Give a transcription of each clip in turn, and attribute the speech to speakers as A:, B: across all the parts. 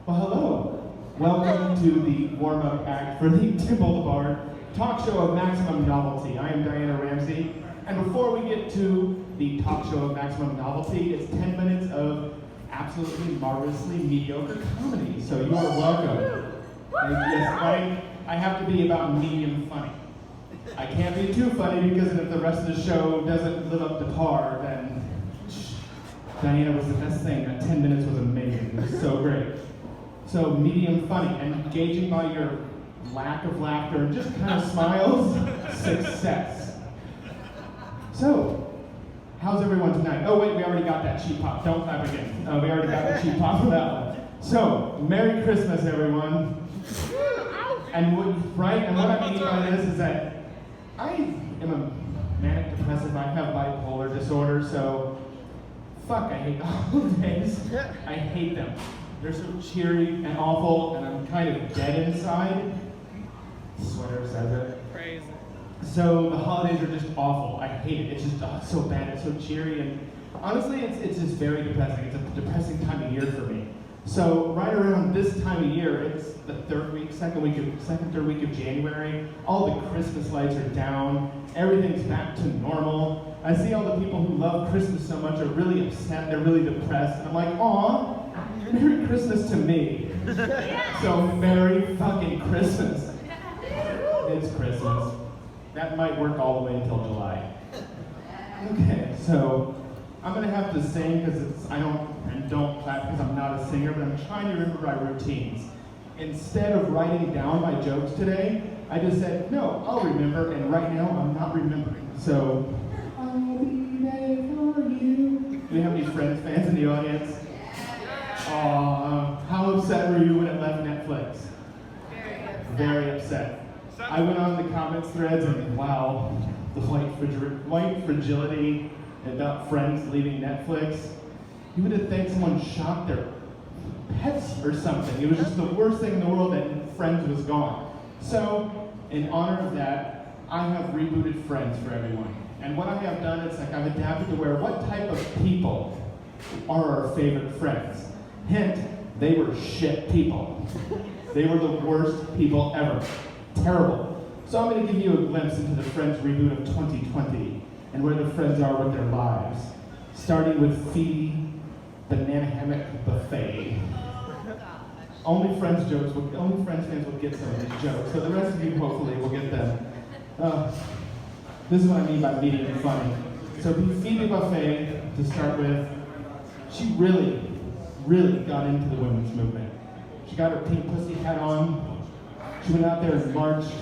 A: Well, hello. Welcome to the warm-up act for the Dimple the Bard talk show of maximum novelty. I am Diana Ramsey, and before we get to the talk show of maximum novelty, it's 10 minutes of absolutely marvelously mediocre comedy. So you are welcome. And yes, I have to be about medium funny. I can't be too funny because if the rest of the show doesn't live up to par, then Diana was the best thing. That 10 minutes was amazing. It was so great. So medium funny, and gauging by your lack of laughter and just kind of smiles, success. So, how's everyone tonight? Oh wait, we already got that cheap pop. Don't clap again. We already got the cheap pop for that one. So, Merry Christmas, everyone. And what I mean by this is that I am a manic depressive. I have bipolar disorder, so fuck, I hate the holidays. I hate them. They're so cheery and awful, and I'm kind of dead inside. Sweater says it.
B: Crazy.
A: So the holidays are just awful. I hate it. It's just so bad. It's so cheery, and honestly, it's just very depressing. It's a depressing time of year for me. So right around this time of year, it's the third, third week of January. All the Christmas lights are down. Everything's back to normal. I see all the people who love Christmas so much are really upset. They're really depressed. And I'm like, aw, Merry Christmas to me. So Merry fucking Christmas. It's Christmas. That might work all the way until July. Okay, so I'm gonna have to sing because I don't clap because I'm not a singer, but I'm trying to remember my routines. Instead of writing down my jokes today, I just said, no, I'll remember, and right now I'm not remembering. So, I'll be there for you. Do we have any Friends fans in the audience? How upset were you when it left Netflix? Very upset. I went on the comments threads and wow, the white fragility about Friends leaving Netflix. You would have think someone shot their pets or something. It was just the worst thing in the world that Friends was gone. So, in honor of that, I have rebooted Friends for everyone. And what I have done is I've adapted to where what type of people are our favorite friends. Hint, they were shit people. They were the worst people ever. Terrible. So I'm going to give you a glimpse into the Friends reboot of 2020 and where the friends are with their lives. Starting with Phoebe, Banana Hammock Buffet. Only Friends fans will get some of these jokes, so the rest of you hopefully will get them. This is what I mean by medium funny. So Phoebe Buffet, to start with, she really got into the women's movement. She got her pink pussy hat on. She went out there and marched.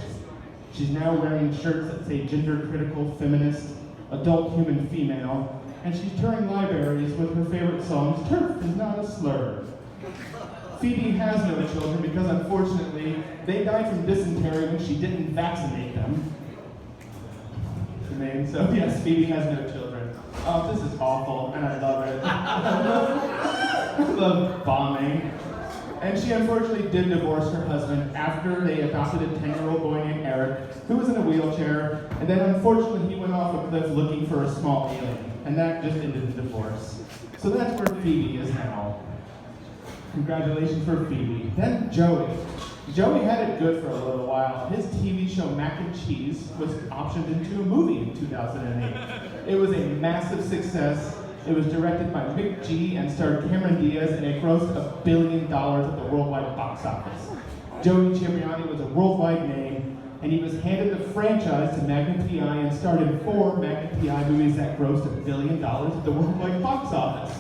A: She's now wearing shirts that say gender critical, feminist, adult human female, and she's touring libraries with her favorite songs, Turf is Not a Slur. Phoebe has no children because unfortunately, they died from dysentery when she didn't vaccinate them. So yes, Phoebe has no children. Oh, this is awful, and I love it. I love bombing. And she unfortunately did divorce her husband after they adopted a 10-year-old boy named Eric, who was in a wheelchair, and then unfortunately he went off a cliff looking for a small alien, and that just ended the divorce. So that's where Phoebe is now. Congratulations for Phoebe. Then Joey. Joey had it good for a little while. His TV show Mac and Cheese was optioned into a movie in 2008. It was a massive success. It was directed by Mick G and starred Cameron Diaz, and it grossed $1 billion at the worldwide box office. Joey Tribbiani was a worldwide name, and he was handed the franchise to Magnum P.I. and starred in 4 Magnum P.I. movies that grossed $1 billion at the worldwide box office.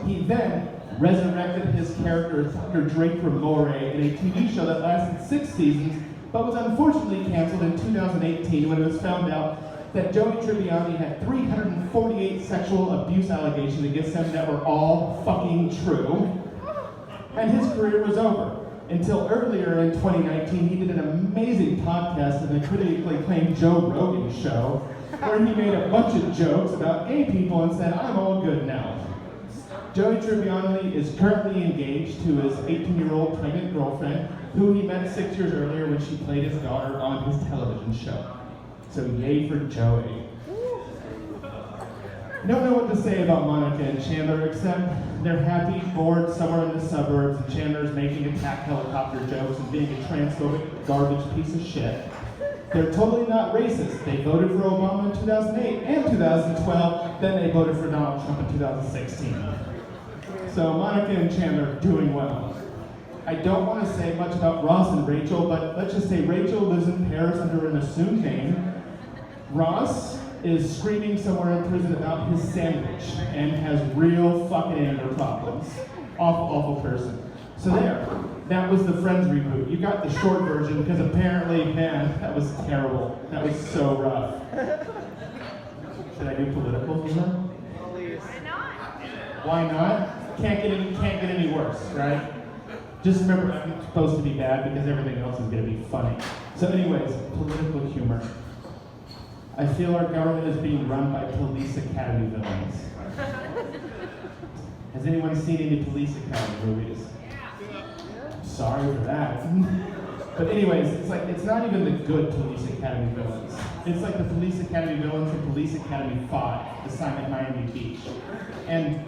A: He then resurrected his character Dr. Draper Moray in a TV show that lasted 6 seasons, but was unfortunately canceled in 2018 when it was found out that Joey Tribbiani had 348 sexual abuse allegations against him that were all fucking true, and his career was over. Until earlier in 2019, he did an amazing podcast on the critically acclaimed Joe Rogan show, where he made a bunch of jokes about gay people and said, I'm all good now. Joey Tribbiani is currently engaged to his 18-year-old pregnant girlfriend, who he met 6 years earlier when she played his daughter on his television show. So yay for Joey. I don't know what to say about Monica and Chandler, except they're happy, bored, somewhere in the suburbs, and Chandler's making attack helicopter jokes and being a transphobic garbage piece of shit. They're totally not racist. They voted for Obama in 2008 and 2012, then they voted for Donald Trump in 2016. So Monica and Chandler are doing well. I don't want to say much about Ross and Rachel, but let's just say Rachel lives in Paris under an assumed name. Ross is screaming somewhere in prison about his sandwich and has real fucking anger problems. Awful, awful person. So there, that was the Friends reboot. You got the short version because apparently, man, that was terrible. That was so rough. Should I do political humor?
B: Why not?
A: Why not? Can't get any worse, right? Just remember, I'm supposed to be bad because everything else is going to be funny. So anyways, political humor. I feel our government is being run by police academy villains. Has anyone seen any police academy movies? Sorry for that. But anyways, it's not even the good police academy villains. It's like the police academy villains from Police Academy 5, Assignment Miami Beach. And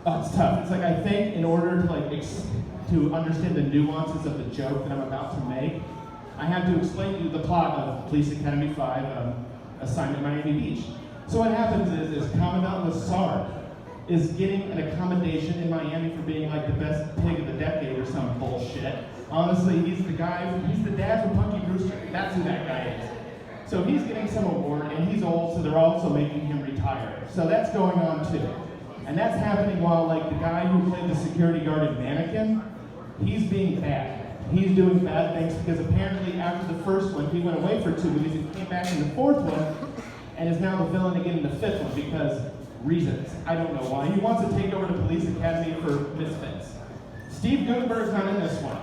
A: it's tough. It's like I think in order to to understand the nuances of the joke that I'm about to make, I have to explain to you the plot of Police Academy 5, Assignment Miami Beach. So what happens is Commandant Lassard is getting an accommodation in Miami for being like the best pig of the decade or some bullshit. Honestly, he's the dad from Punky Brewster. That's who that guy is. So he's getting some award, and he's old, so they're also making him retire. So that's going on too. And that's happening while the guy who played the security guard in Mannequin, he's being bad. He's doing bad things because apparently after the first one, he went away for 2 weeks and came back in the fourth one, and is now the villain again in the fifth one because reasons. I don't know why. He wants to take over the police academy for misfits. Steve Gutenberg's not in this one.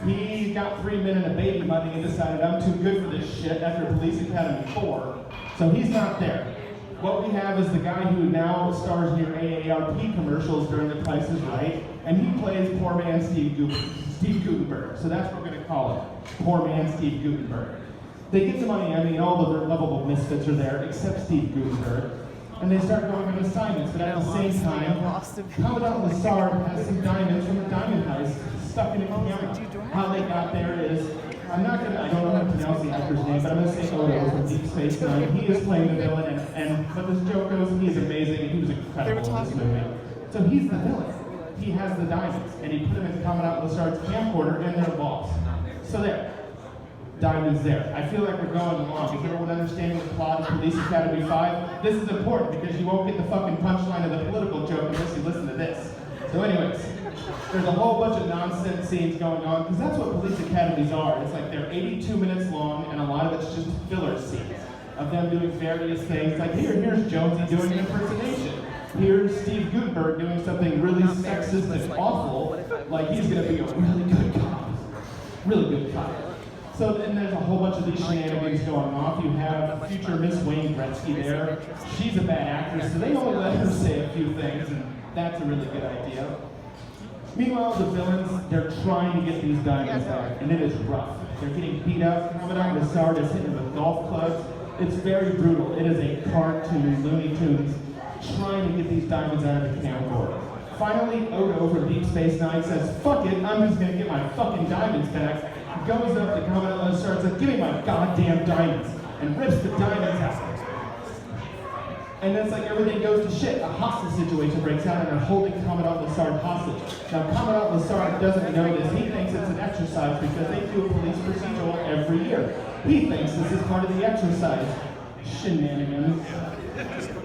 A: He got 3 men and a baby money and decided I'm too good for this shit after Police Academy 4, so he's not there. What we have is the guy who now stars in your AARP commercials during The Price is Right, and he plays poor man Steve Gutenberg. So that's what we're going to call it, poor man Steve Gutenberg. They get to Miami and all the lovable misfits are there except Steve Gutenberg, and they start going on assignments, but at the same time, Commandant Lassard has some diamonds from the diamond heist stuck in a camera. How they got there is, I don't know how to pronounce the actor's name, but I'm going to say Odo from Deep Space Nine. He is playing the villain, but this joke goes, he is amazing, he was incredible in this movie. So he's the villain. He has the diamonds, and he put them in Commandant Lassard's camcorder, and they're lost. So there. Diamonds there. I feel like we're going along. Is everyone understanding the plot of Police Academy 5? This is important because you won't get the fucking punchline of the political joke unless you listen to this. So anyways, there's a whole bunch of nonsense scenes going on because that's what police academies are. It's like they're 82 minutes long and a lot of it's just filler scenes of them doing various things. Like here's Jonesy doing an impersonation. Here's Steve Gutenberg doing something really sexist and awful, like he's gonna be a really good cop. Really good cop. So then there's a whole bunch of these shenanigans going off. You have future Miss Wayne Gretzky there. She's a bad actress, so they only let her say a few things, and that's a really good idea. Meanwhile, the villains, they're trying to get these diamonds back, and it is rough. They're getting beat up. Commandant Lassard is hitting them with golf clubs. It's very brutal. It is a cartoon, Looney Tunes, trying to get these diamonds out of the camcorder. Finally, Odo from Deep Space Nine says, fuck it, I'm just gonna get my fucking diamonds back. Goes up to Commandant Lassard and says, give me my goddamn diamonds, and rips the diamonds out. And it's like everything goes to shit. A hostage situation breaks out and they're holding Commandant Lassard hostage. Now Commandant Lassard doesn't know this. He thinks it's an exercise because they do a police procedural every year. He thinks this is part of the exercise. Shenanigans.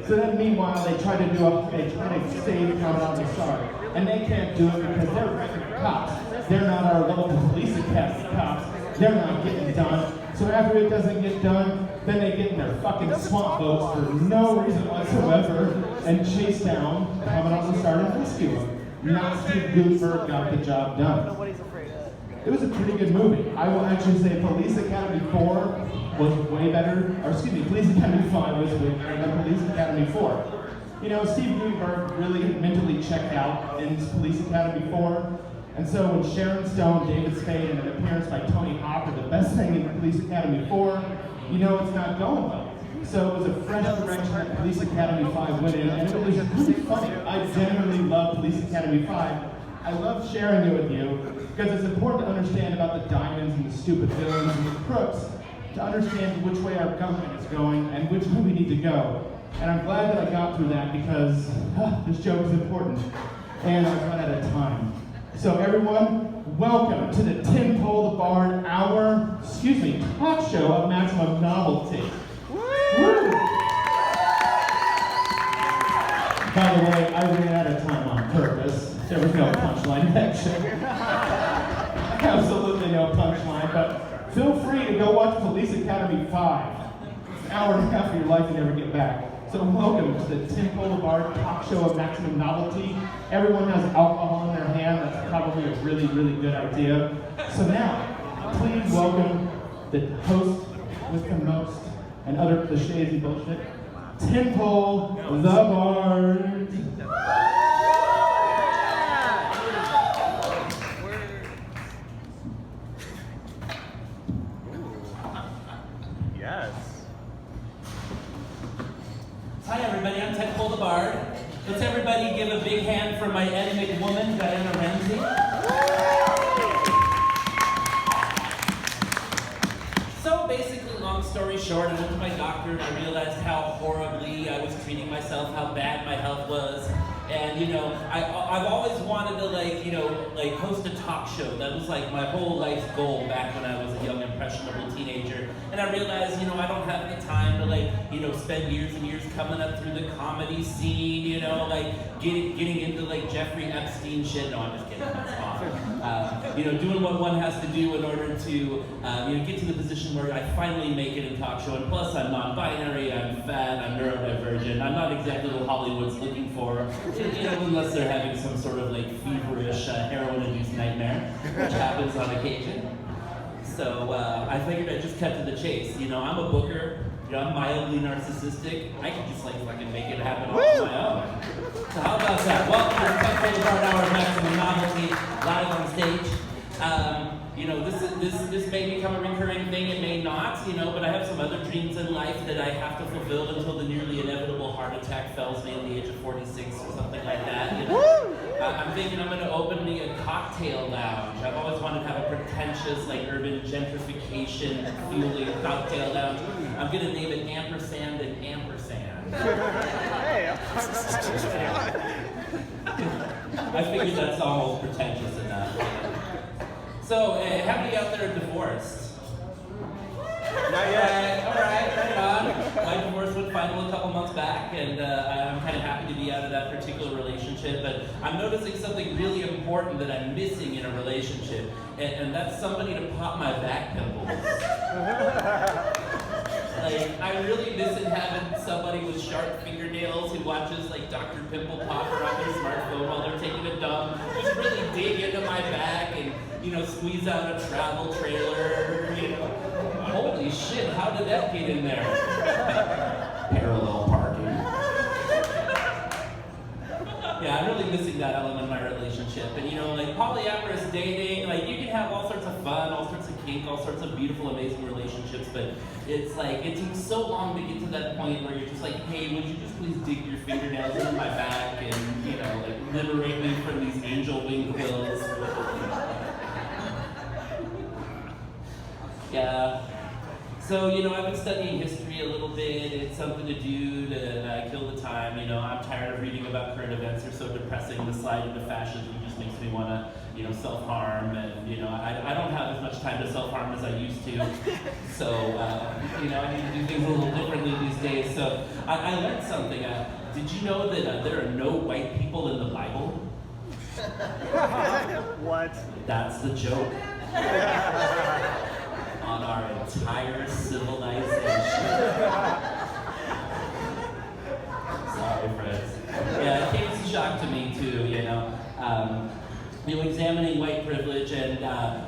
A: So then meanwhile they try to save Commandant Lassard. And they can't do it because they're regular cops. They're not our local police academy cops. They're not getting done. So after it doesn't get done, then they get in their fucking swamp boats for no reason whatsoever and chase down Commandant Lassard and rescue him. Not Steve Gutenberg got the job done.
B: Nobody's afraid of it.
A: It was a pretty good movie. I will actually say Police Academy 4 was way better, or excuse me, Police Academy 5 was way better than Police Academy 4. You know, Steve Gutenberg really mentally checked out in Police Academy 4. And so when Sharon Stone, David Spade, and an appearance by Tony Hawk are the best thing in Police Academy 4, you know it's not going well. So it was a fresh direction that Police Academy 5 went in, and it was really funny. I genuinely love Police Academy 5. I love sharing it with you because it's important to understand about the diamonds and the stupid villains and the crooks, to understand which way our government is going and which way we need to go. And I'm glad that I got through that because this joke is important, and I've run out of time. So everyone, welcome to the Tim Pole the Bard talk show of maximum novelty. Woo! By the way, I ran out of time on purpose. There was no punchline action. Absolutely no punchline, but feel free to go watch Police Academy 5. It's an hour and a half of your life you never get back. So welcome to the Tim Pole the Bard talk show of maximum novelty. Everyone has alcohol in their hand. That's probably a really, really good idea. So now, please welcome the host with the most and other cliches and bullshit, Tim Pole the Bard.
C: Yes.
D: Hi everybody, I'm Tim Pole the Bard. Let's everybody give a big hand for my enigmatic woman, Diana Ramsey. So basically, long story short, I went to my doctor and I realized how horribly I was treating myself, how bad my health was. And I've always wanted to host a talk show. That was like my whole life's goal back when I was a young impressionable teenager. And I realized, I don't have the time to spend years and years coming up through the comedy scene, getting into Jeffrey Epstein shit. No, I'm just kidding, that's awesome. Doing what one has to do in order to, get to the position where I finally make it in talk show. And plus, I'm non-binary, I'm fat, I'm neurodivergent. I'm not exactly what Hollywood's looking for, unless they're having some sort of feverish heroin-induced nightmare, which happens on occasion. So I figured I'd just cut to the chase. I'm a booker. I'm mildly narcissistic. I can just fucking make it happen all on my own. So how about that? Welcome to the Tim Pole the Bard Hour of Maximum Novelty, live on stage. This may become a recurring thing, it may not, but I have some other dreams in life that I have to fulfill until the nearly inevitable heart attack fells me at the age of 46 or something like that. I'm thinking I'm going to open me a cocktail lounge. I've always wanted to have a pretentious, urban gentrification fueling cocktail lounge. I'm going to name it Ampersand and Ampersand.
C: Hey,
D: I figured that's almost pretentious enough. So, how many out there are divorced?
C: not yet.
D: All right, on. My divorce went final a couple months back, and I'm kind of happy to be out of that particular relationship, but I'm noticing something really important that I'm missing in a relationship, and that's somebody to pop my back pimples. I'm really missing having somebody with sharp fingernails who watches Dr. Pimple Popper on their smartphone while they're taking a dump, just really dig into my back and, squeeze out a travel trailer, Holy shit, how did that get in there? Parallel parking. Yeah, I'm really missing that element of my relationship. And polyamorous dating, you can have all sorts of fun, all sorts of kink, all sorts of beautiful, amazing relationships, but it's it takes so long to get to that point where you're just hey, would you just please dig your fingernails into my back and, liberate me from these angel wing quills. Yeah. So, I've been studying history a little bit. It's something to do to kill the time. I'm tired of reading about current events. They're so depressing. The slide into fascism just makes me want to, self-harm. And, I don't have as much time to self-harm as I used to. So, I need to do things a little differently these days. So, I learned something. Did you know that there are no white people in the Bible?
C: What?
D: That's the joke. On our entire civilization. Sorry, friends. Yeah, it came as a shock to me too, examining white privilege and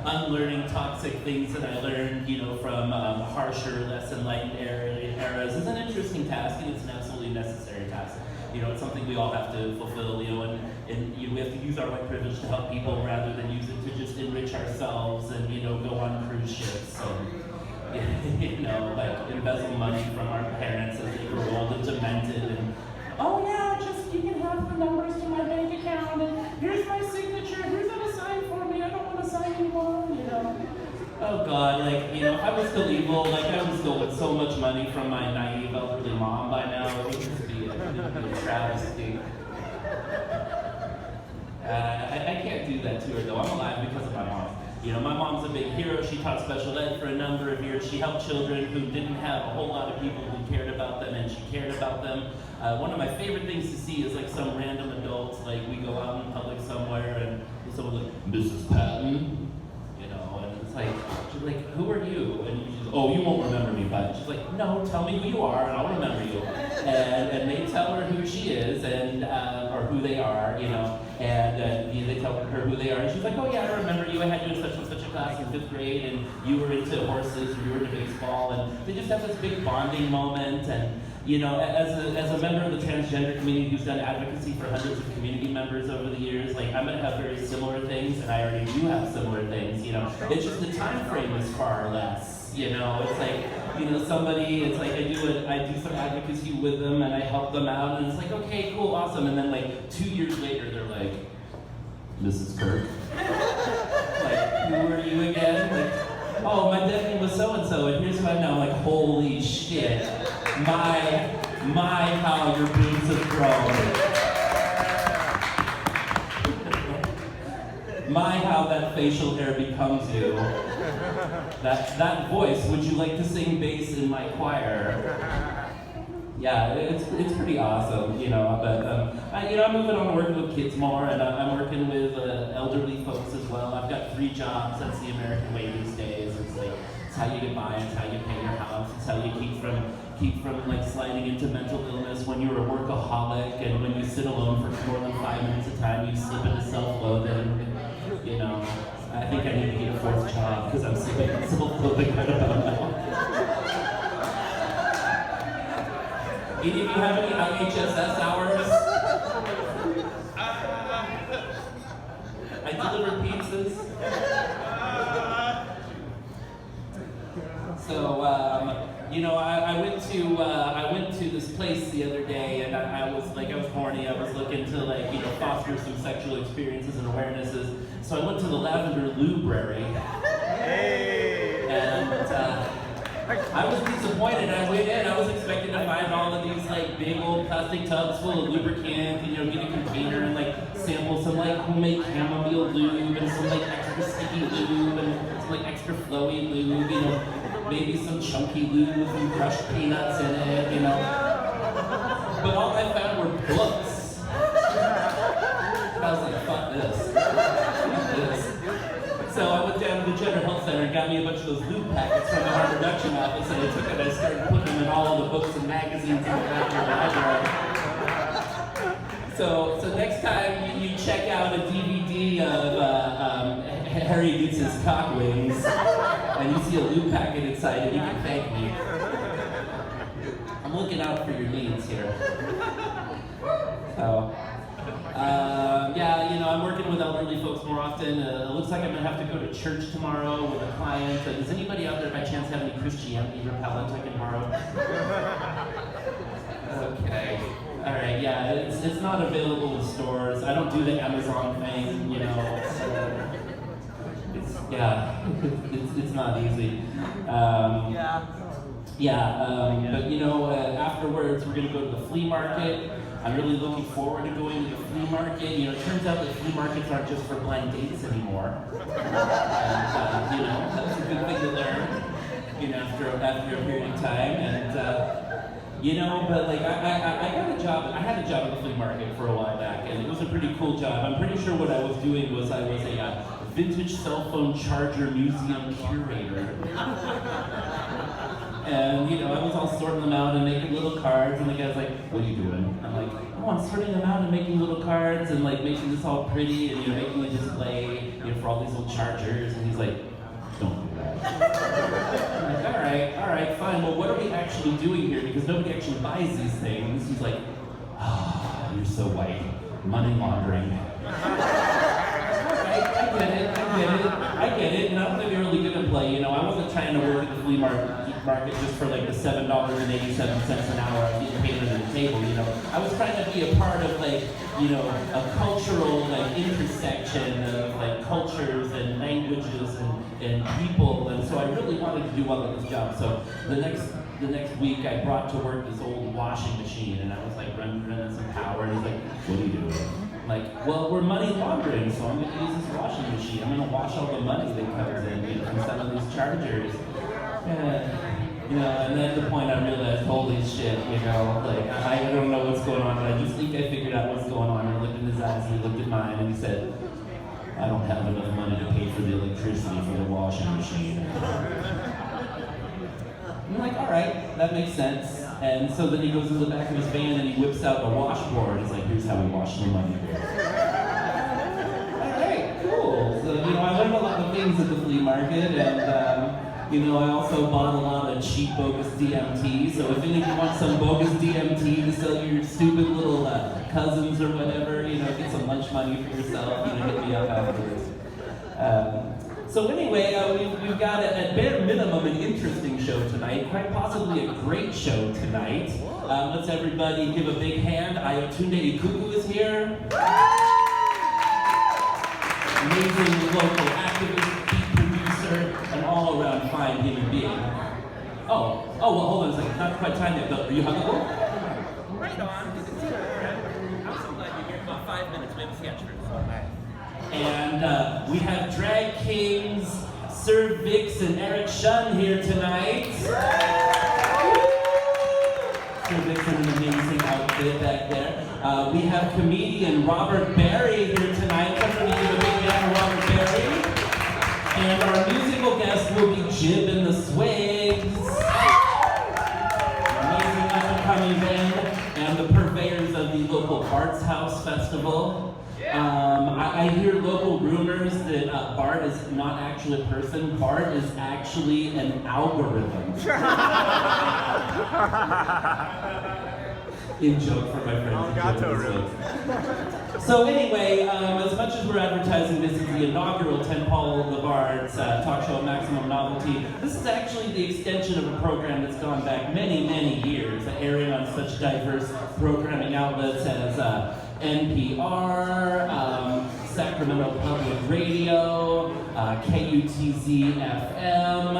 D: unlearning toxic things that I learned, from harsher, less enlightened eras is an interesting task, and it's an absolutely necessary task. It's something we all have to fulfill, and we have to use our white privilege to help people rather than use it to just enrich ourselves and, go on cruise ships. So, you know, like embezzle money from our parents as they grow old and demented, and oh yeah, just you can have the numbers to my bank account, and here's my signature, here's how to sign for me, I don't want to sign anymore, you know. Oh God, like, you know, if I was still evil, like I was still with so much money from my naive elderly mom by now, it would just be a travesty. I can't do that to her though. I'm alive because of my mom. You know, my mom's a big hero. She taught special ed for a number of years. She helped children who didn't have a whole lot of people who cared about them, and she cared about them. One of my favorite things to see is like some random adults, like we go out in public somewhere and someone's like, Mrs. Patton, you know, and it's like, she's like, who are you? And she's like, oh, you won't remember me, but she's like, no, tell me who you are and I'll remember you. And they tell her who she is and or who they are, you know, and they tell her who they are, and she's like, oh yeah, I remember you. I had you in such and such a class in 5th grade, and you were into horses, or you were into baseball, and they just have this big bonding moment. And you know, as a member of the transgender community who's done advocacy for hundreds of community members over the years, like I'm gonna have very similar things, and I already do have similar things. You know, it's just the time frame is far less. You know, it's like, you know, somebody, it's like I do some advocacy with them and I help them out, and it's like, okay, cool, awesome, and then like 2 years later they're like, Mrs. Kirk, like, who are you again? Like, oh, my dead name was so and so, and here's who I know. Like, holy shit, my, how your boobs have grown. My, how that facial hair becomes you. That voice, would you like to sing bass in my choir? Yeah, it's pretty awesome, you know, but I'm moving on to working with kids more, and I'm working with elderly folks as well. I've got 3 jobs. That's the American way these days. It's like, it's how you get by, it's how you pay your house, it's how you keep from like sliding into mental illness when you're a workaholic, and when you sit alone for more than 5 minutes at a time, you slip into self-loathing. You know, I think I need to get a 4th job because I'm slipping self-loathing right about now. Any of you have any IHSS hours? I deliver pizzas. So, you know, I went to this place the other day, and I was horny. I was looking to, like, you know, foster some sexual experiences and awarenesses. So I went to the Lavender Library.
C: Hey.
D: And I was disappointed. I went in, I was expecting to find all of these like big old plastic tubs full of lubricant, you know, get a container and like sample some like homemade chamomile lube and some like extra sticky lube and some like extra flowy lube, you know, maybe some chunky lube with some crushed peanuts in it, you know. But all I found were books. I was like, fuck this. Fuck this. So I went down to the General Health Center and got me a bunch of those lube packets from the harm reduction office, and I took it and I started putting them in all of the books and magazines in the back of the library. So next time you check out a DVD of Harry Gets His Cock Wings, and you see a lube packet inside it, you can thank me. I'm looking out for your needs here. So. Yeah, you know, I'm working with elderly folks more often. It looks like I'm going to have to go to church tomorrow with a client. Does anybody out there by chance have any Christianity repellent I can borrow? Okay. All right, yeah, it's not available in stores. I don't do the Amazon thing, you know. It's not easy. But you know, afterwards we're going to go to the flea market. I'm really looking forward to going to the flea market. You know, it turns out that flea markets aren't just for blind dates anymore. And, you know, that's a good thing to learn, you know, after a period of time. And, you know, but like, I got a job, I had a job at the flea market for a while back, and it was a pretty cool job. I'm pretty sure what I was doing was I was a vintage cell phone charger museum curator. And, you know, I was all sorting them out and making little cards, and the guy's like, what are you doing? I'm like, oh, I'm sorting them out and making little cards and, like, making this all pretty and, you know, making a display, you know, for all these little chargers. And he's like, don't do that. I'm like, all right, fine. Well, what are we actually doing here? Because nobody actually buys these things. He's like, oh, you're so white. Money laundering. I get it, and I'm gonna be really good at play. You know, I wasn't trying to work at the flea market market just for like the $7.87 an hour I was getting paid under the table, you know. I was trying to be a part of like, you know, a cultural like intersection of like cultures and languages and people, and so I really wanted to do well at this job. So the next week I brought to work this old washing machine, and I was like running some power, and he's like, "What are you doing?" I'm like, "Well, we're money laundering, so I'm gonna use this washing machine. I'm gonna wash all the money that comes in, you know, from some of these chargers." And, you know, and at the point I realized, holy shit, you know, like I don't know what's going on, but I just think I figured out what's going on. And I looked in his eyes, and he looked at mine, and he said, "I don't have enough money to pay for the electricity for the washing machine." I'm like, all right, that makes sense. And so then he goes to the back of his van and he whips out a washboard. He's like, "Here's how we wash the money." All right, cool. So, you know, I learned a lot of things at the flea market, and, you know, I also bought a lot of cheap bogus DMT. So if any of you want some bogus DMT to sell your stupid little cousins or whatever, you know, get some lunch money for yourself, you know, hit me up afterwards. So anyway, we've got at bare minimum an interesting show tonight, quite possibly a great show tonight. Let's everybody give a big hand. Ayatunde Ikuku is here. Amazing local activist, beat producer, an all-around fine human being. Oh, well, hold on a second. Not quite time yet, but are you huggable? Right on. I'm so glad you're here. About 5 minutes. We have a sketch for And we have drag kings Sir Vix and Eric Shun here tonight. Sir Vix in an amazing outfit back there. We have comedian Robert Barry here tonight. Somebody give a big hand for Robert Barry. And our musical guest will be Jib and the Swags. Amazing up-and-coming band and the purveyors of the local Arts House Festival. I hear local rumors that Bart is not actually a person. Bart is actually an algorithm. In joke for my friends. So anyway, as much as we're advertising this as the inaugural 10 Paul Levard's talk show Maximum Novelty, this is actually the extension of a program that's gone back many, many years, airing on such diverse programming outlets as NPR, Sacramento Public Radio, KUTZ FM,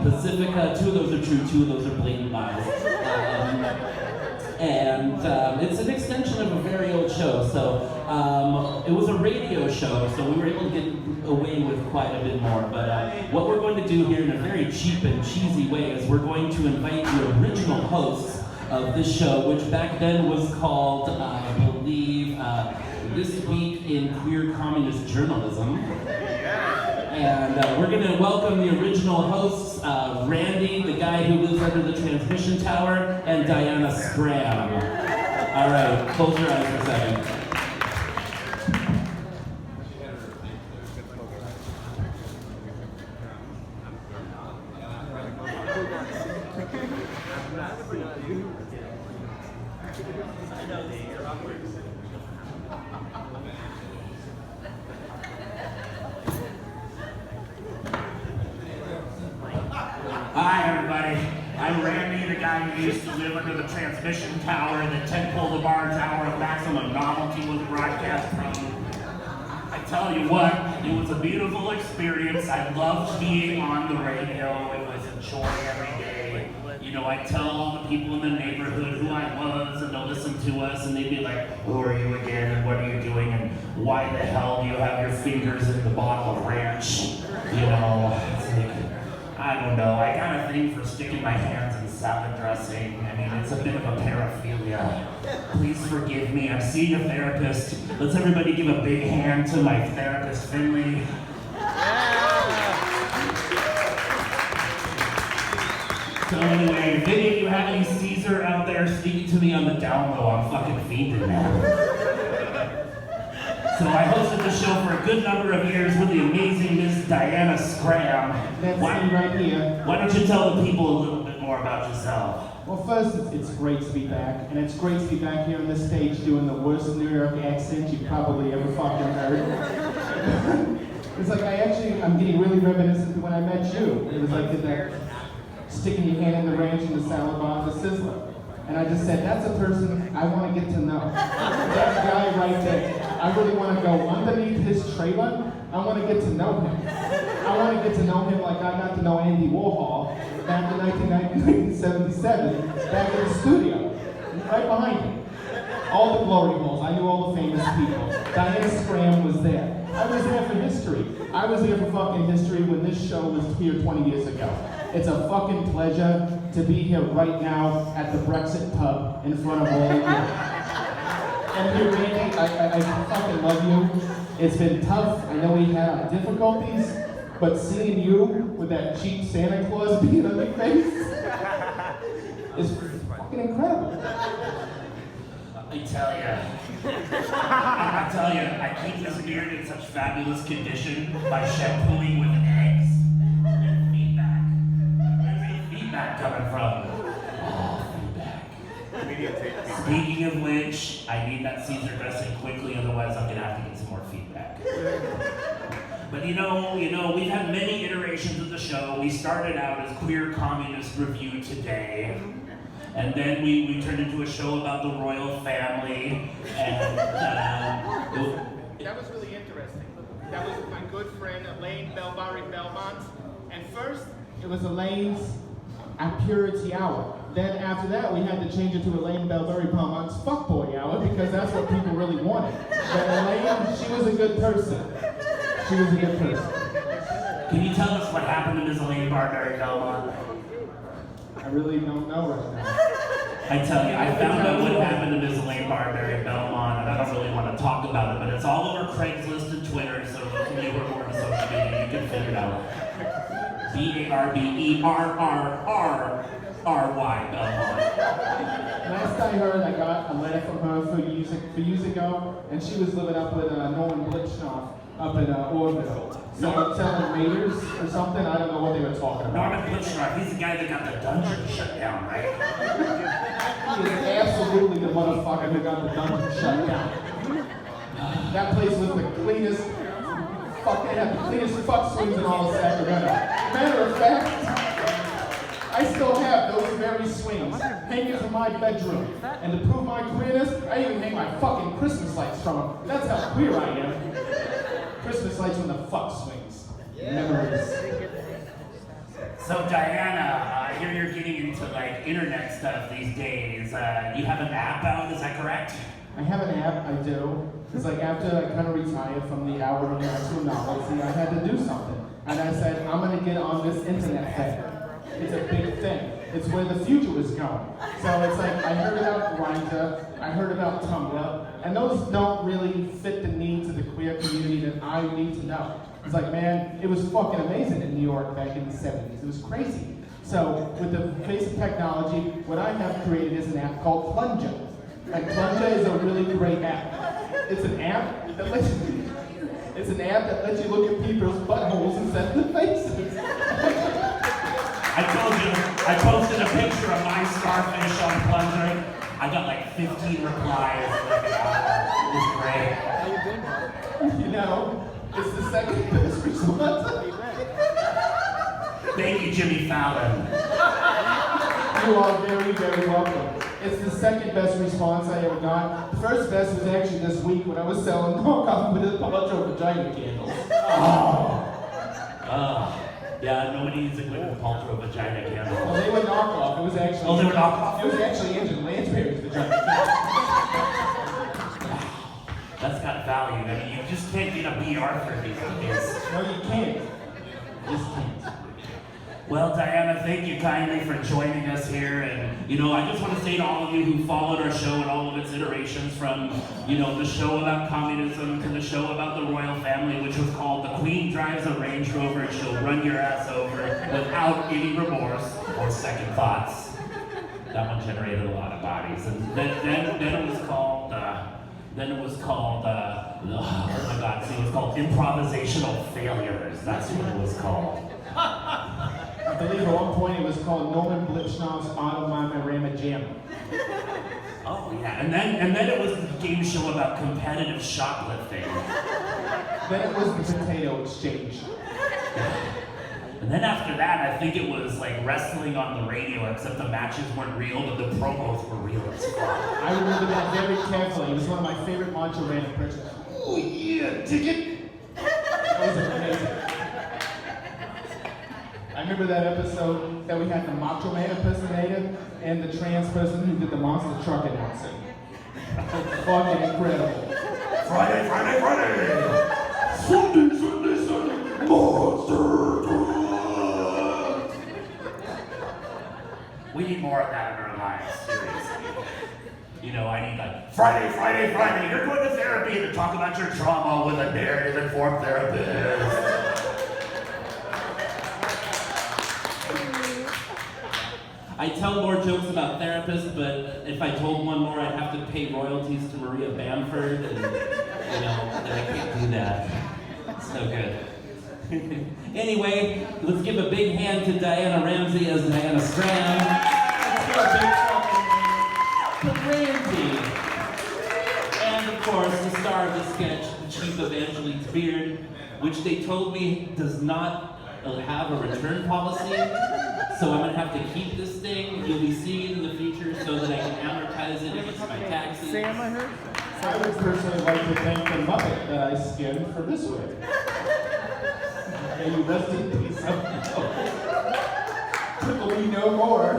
D: Pacifica. 2 of those are true, 2 of those are blatant lies. And it's an extension of a very old show. So it was a radio show, so we were able to get away with quite a bit more. But what we're going to do here in a very cheap and cheesy way is we're going to invite the original hosts of this show, which back then was called, I believe, This Week in Queer Communist Journalism. And we're going to welcome the original hosts, Randy, the guy who lives under the transmission tower, and Diana Scram. All right, close your eyes for a second.
E: Hi, everybody. I'm Randy, the guy who used to live under the transmission tower that 10 Boulevard Tower of Maximum Novelty was broadcast from. I tell you what, it was a beautiful experience. I loved being on the radio. It was a joy every day. You know, I'd tell all the people in the neighborhood who I was, and they'll listen to us, and they'd be like, "Who are you again, and what are you doing, and why the hell do you have your fingers in the bottle of ranch?" You know, it's like, I don't know, I got a thing for sticking my hands in salad dressing. I mean, it's a bit of a paraphilia. Please forgive me, I'm seeing a therapist. Let's everybody give a big hand to my therapist, Finley. So anyway, if any of you have any Caesar out there, speak to me on the down low. I'm fucking fiending now. So I hosted the show for a good number of years with the amazing Miss Diana Scram.
A: That's me right here.
E: Why don't you tell the people a little bit more about yourself?
A: Well, first, it's great to be back, and it's great to be back here on this stage doing the worst New York accent you've probably ever fucking heard. It's like I'm getting really reminiscent to when I met you. It was like sticking your hand in the ranch and the salad bar and the sizzler. And I just said, that's a person I want to get to know. That guy right there. I really want to go underneath his trailer. I want to get to know him. I want to get to know him like I got to know Andy Warhol back in 1977, back in the studio, right behind him. All the glory holes. I knew all the famous people. Diana Scram was there. I was there for history. I was there for fucking history when this show was here 20 years ago. It's a fucking pleasure to be here right now at the Brexit pub in front of all of you. And here, Randy, I fucking love you. It's been tough. I know we had our difficulties, but seeing you with that cheap Santa Claus being on your face is fucking incredible.
E: I tell you, I keep this beard in such fabulous condition by shampooing with eggs and feedback. Where's the feedback coming from? Oh, feedback. Speaking of which, I need that Caesar dressing quickly, otherwise I'm gonna have to get some more feedback. But you know, we've had many iterations of the show. We started out as Queer Communist Review Today. And then we turned into a show about the royal family, and
F: that was really interesting. That was my good friend Elaine Belbari Belmont. And first,
A: it was Elaine's Purity Hour. Then after that, we had to change it to Elaine Belbury Belmont's Fuckboy Hour because that's what people really wanted. But Elaine, she was a good person. She was a good person.
E: Can you tell us what happened to Ms. Elaine Barberry Belmont?
A: I really don't know right now.
E: I tell you, I found out what happened to Ms. Elaine Barberry Belmont, and I don't really want to talk about it, but it's all over Craigslist and Twitter, so if you were more on social media, you can figure it out. Barberry Belmont.
A: Last I heard, I got a letter from her a few years ago, and she was living up with Norman Blitzknopf up in Orville. So selling Raiders or something, I don't know what they were talking about.
E: Norman Blitzknopf, he's the guy that got the dungeon shut down, right?
A: He is absolutely the motherfucker who got the dungeon shut down. That place was the cleanest, they had the cleanest fuck swings in all of Sacramento. Matter of fact, I still have those very swings hanging in my bedroom. And to prove my queerness, I even hang my fucking Christmas lights from them. That's how queer I am. Christmas lights on the fuck swings. Memories.
E: So Diana, I hear you're getting into like internet stuff these days. You have an app out, is that correct?
A: I have an app, I do. It's like after I kind of retired from the hour of actual novelty, I had to do something. And I said, I'm gonna get on this internet thing. It's a big thing. It's where the future is going. So it's like, I heard about Grindr, I heard about Tumblr, and those don't really fit the needs of the queer community that I need to know. It's like, man, it was fucking amazing in New York back in the 70s. It was crazy. So with the basic technology, what I have created is an app called Plunger. And Plunger is a really great app. It's an app that lets you look at people's buttholes instead of their faces.
E: I told you, I posted a picture of my starfish on Plunger. I got like 15 replies in like an hour. It was great.
F: how you been, bud?
A: You know, it's the second best response.
E: Thank you, Jimmy Fallon.
A: You are very, very welcome. It's the second best response I ever got. The first best was actually this week when I was selling knockoff with Paltrow vagina candles.
E: Yeah, nobody needs a Gwyneth Paltrow vagina
A: Well,
E: candle.
A: they were knockoff. It was actually.
E: Oh, they were knockoff?
A: It was actually Angela Lansbury's vagina candle.
E: That's got value. I mean, you just can't get a B. Arthur these days.
A: No, you can't. You just can't.
E: Well, Diana, thank you kindly for joining us here. And, you know, I just want to say to all of you who followed our show and all of its iterations from, you know, the show about communism to the show about the royal family, which was called The Queen Drives a Range Rover and She'll Run Your Ass Over Without Any Remorse or Second Thoughts. That one generated a lot of bodies. And then it was called, oh my God, see, it was called Improvisational Failures. That's what it was called.
A: I believe at one point it was called Norman Blitzknopf's Automama Jam.
E: Oh yeah, and then it was the game show about competitive shoplifting.
A: Then it was the Potato Exchange.
E: And then after that, I think it was like wrestling on the radio, except the matches weren't real, but the promos were real as fuck.
A: I remember that very carefully. It was one of my favorite Macho Man impressions. Oh yeah, ticket! That was amazing. I remember that episode that we had the Macho Man impersonator and the trans person who did the monster truck announcing. Fucking incredible.
E: Friday, Friday, Friday! Sunday, Sunday, Sunday, monster truck! We need more of that in our lives, seriously. You know, I need like, Friday, Friday, Friday, you're going to therapy to talk about your trauma with a narrative-informed therapist.
D: I tell more jokes about therapists, but if I told one more, I'd have to pay royalties to Maria Bamford, and I can't do that. It's no good. Anyway, let's give a big hand to Diana Ramsey as Diana Strand. Let's give a big fucking hand to Randy. And of course, the star of the sketch, the Chief Evangeline's Beard, which they told me does not have a return policy. So I'm gonna have to keep this thing. You'll be seeing it in the future so that I can amortize it against my taxes.
B: Sam, I heard.
A: I would personally like to thank the Muppet that I skinned for this wig. May you rest in peace. Tickle me no more.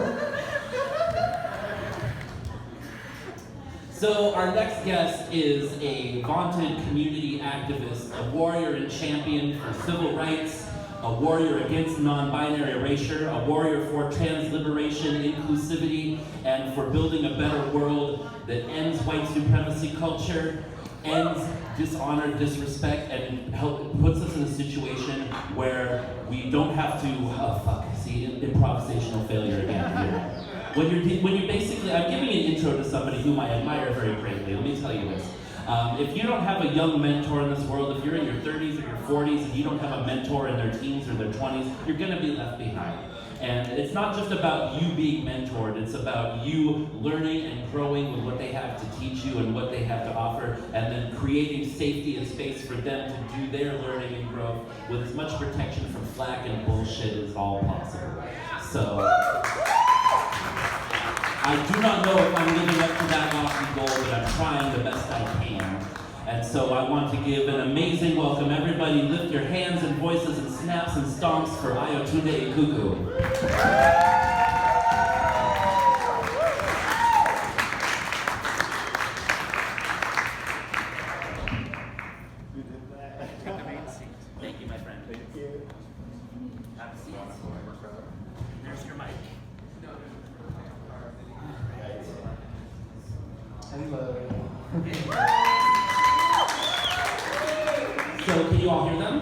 D: So our next guest is a vaunted community activist, a warrior and champion for civil rights, a warrior against non-binary erasure, a warrior for trans liberation, inclusivity, and for building a better world that ends white supremacy culture, ends dishonor, disrespect, and puts us in a situation where we don't have to, improvisational failure again here. When you basically, I'm giving an intro to somebody whom I admire very greatly. Let me tell you this. If you don't have a young mentor in this world, if you're in your 30s or your 40s and you don't have a mentor in their teens or their 20s, you're going to be left behind. And it's not just about you being mentored, it's about you learning and growing with what they have to teach you and what they have to offer, and then creating safety and space for them to do their learning and growth with as much protection from flack and bullshit as all possible. So, I do not know if I'm living up to that lofty goal, but I'm trying the best I can. And so I want to give an amazing welcome. Everybody lift your hands and voices and snaps and stomps for Ayotunde Ikuku. Thank you, my friend. Thank you. Have a seat. There's your mic.
A: Hello.
D: So, can you all hear them?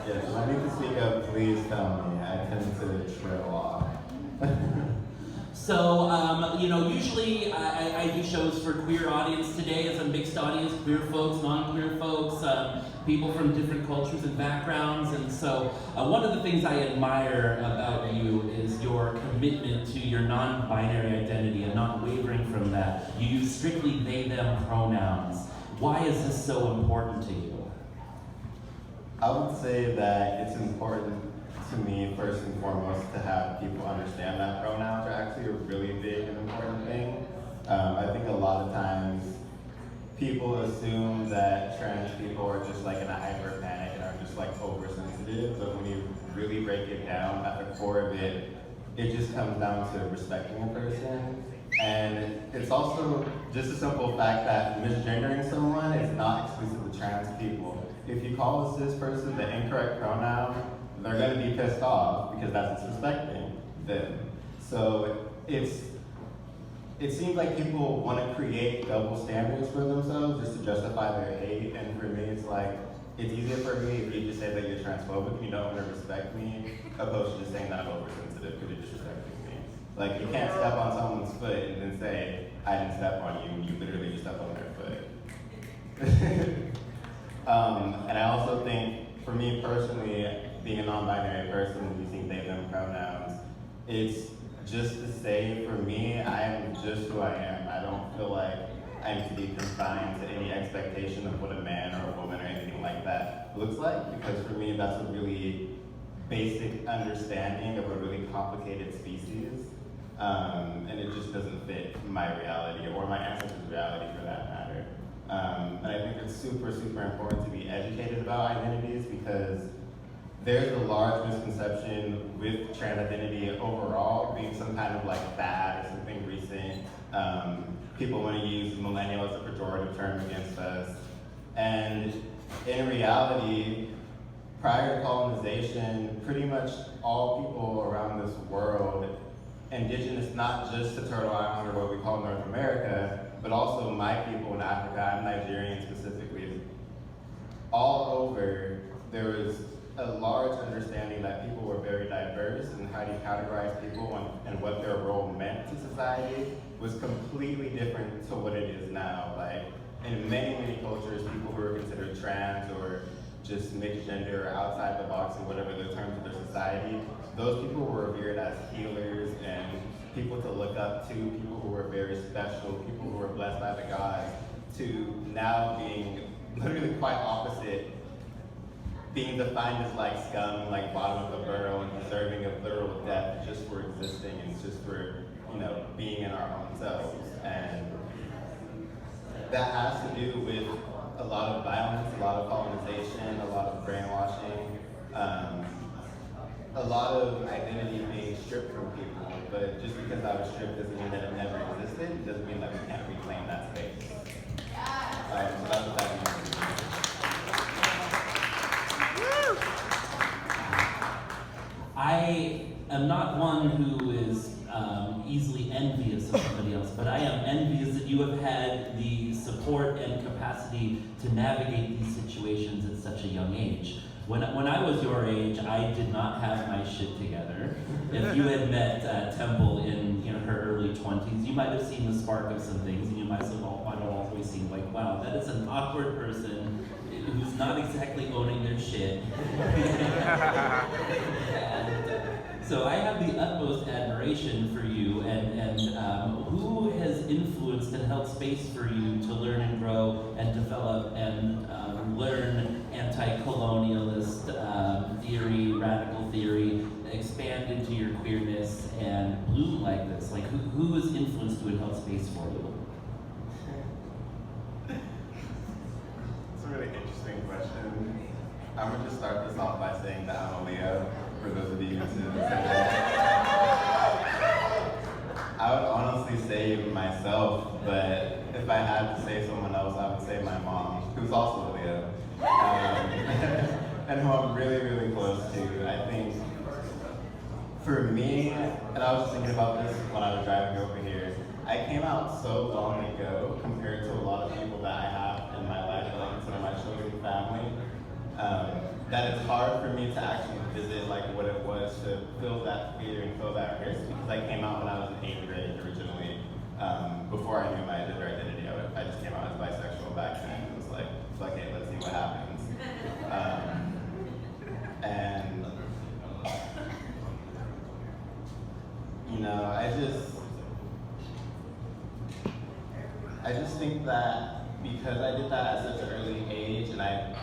G: Yes, when I need to speak up, please tell me. I tend to trail off.
D: So, usually I do shows for queer audience. Today is a mixed audience, queer folks, non-queer folks, people from different cultures and backgrounds. And so one of the things I admire about you is your commitment to your non-binary identity and not wavering from that. You use strictly they, them pronouns. Why is this so important to you?
G: I would say that it's important to me, first and foremost, to have people understand that pronouns are actually a really big and important thing. I think a lot of times people assume that trans people are just like in a hyper panic and are just like oversensitive, but when you really break it down, at the core of it, it just comes down to respecting a person. And it's also just a simple fact that misgendering someone is not exclusive to trans people. If you call this person the incorrect pronoun, they're going to be pissed off because that's disrespecting them. So it seems like people want to create double standards for themselves just to justify their hate. And for me, it's like, it's easier for me if you just say that you're transphobic and you don't want to respect me, opposed to just saying that I'm oversensitive because you're disrespecting me. Like, you can't step on someone's foot and then say, I didn't step on you, you literally just stepped on their foot. And I also think, for me personally, being a non-binary person using they, them pronouns, it's just to say, for me, I am just who I am. I don't feel like I'm to be confined to any expectation of what a man or a woman or anything like that looks like, because for me, that's a really basic understanding of a really complicated species, and it just doesn't fit my reality or my ancestors' reality for that matter. And I think it's super, super important to be educated about identities because there's a large misconception with trans identity overall being some kind of like bad or something recent. People want to use millennial as a pejorative term against us. And in reality, prior to colonization, pretty much all people around this world, indigenous not just to Turtle Island or what we call North America, but also my people in Africa, I'm Nigerian specifically, all over, there was a large understanding that people were very diverse and how do you categorize people and what their role meant to society was completely different to what it is now. Like in many, many cultures, people who are considered trans or just mixed gender or outside the box or whatever the terms of their society, those people were revered as healers and people to look up to, people who were very special, people who were blessed by the gods, to now being literally quite opposite, being defined as like scum, like bottom of the barrel, and deserving of literal death just for existing and just for, you know, being in our own selves. And that has to do with a lot of violence, a lot of colonization, a lot of brainwashing, a lot of identity being stripped from people. But just because I was stripped doesn't mean that it never existed. It doesn't mean that we can't reclaim that space. So that's what that means.
D: I am not one who is easily envious of somebody else, but I am envious that you have had the support and capacity to navigate these situations at such a young age. When I was your age, I did not have my shit together. If you had met Temple in her early 20s, you might have seen the spark of some things, and you might have always seen like, wow, that is an awkward person who's not exactly owning their shit. So I have the utmost admiration for you, and who has influenced and held space for you to learn and grow and develop and learn anti-colonialist theory, radical theory, expand into your queerness and bloom like this? Like who has influenced you and held space for you?
G: It's a really interesting question. I'm gonna just start this off by saying that I'm a Leo, for those of you who consider this. I would honestly say myself, but if I had to say someone else, I would say my mom, who's also a Leo, and who I'm really, really close to. I think for me, and I was just thinking about this when I was driving over here, I came out so long ago compared to a lot of people that I have in my life that I consider my chosen family, that it's hard for me to actually visit like what it was to feel that fear and feel that risk, because I came out when I was in 8th grade originally. Before I knew my gender identity, I just came out as bisexual back then. It was like, fuck it, let's see what happens. And you know, I just think that because I did that at such an early age, and I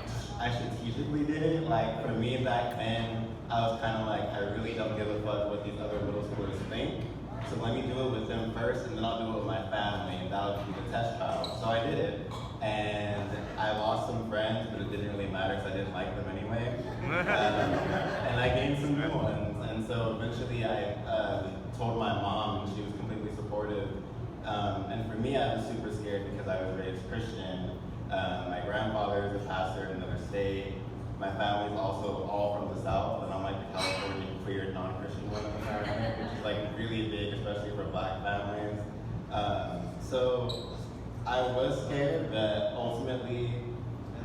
G: strategically did it. Like for me back then, I was kind of like, I really don't give a fuck what these other middle schoolers think. So let me do it with them first, and then I'll do it with my family, and that'll be the test trial. So I did it, and I lost some friends, but it didn't really matter because I didn't like them anyway. And I gained some new ones, and so eventually I told my mom, and she was completely supportive. And for me, I was super scared because I was raised Christian. My grandfather is a pastor in another state. My family's also all from the South, and I'm like the California queer non-Christian one of the family, which is like really big, especially for Black families. So I was scared, but ultimately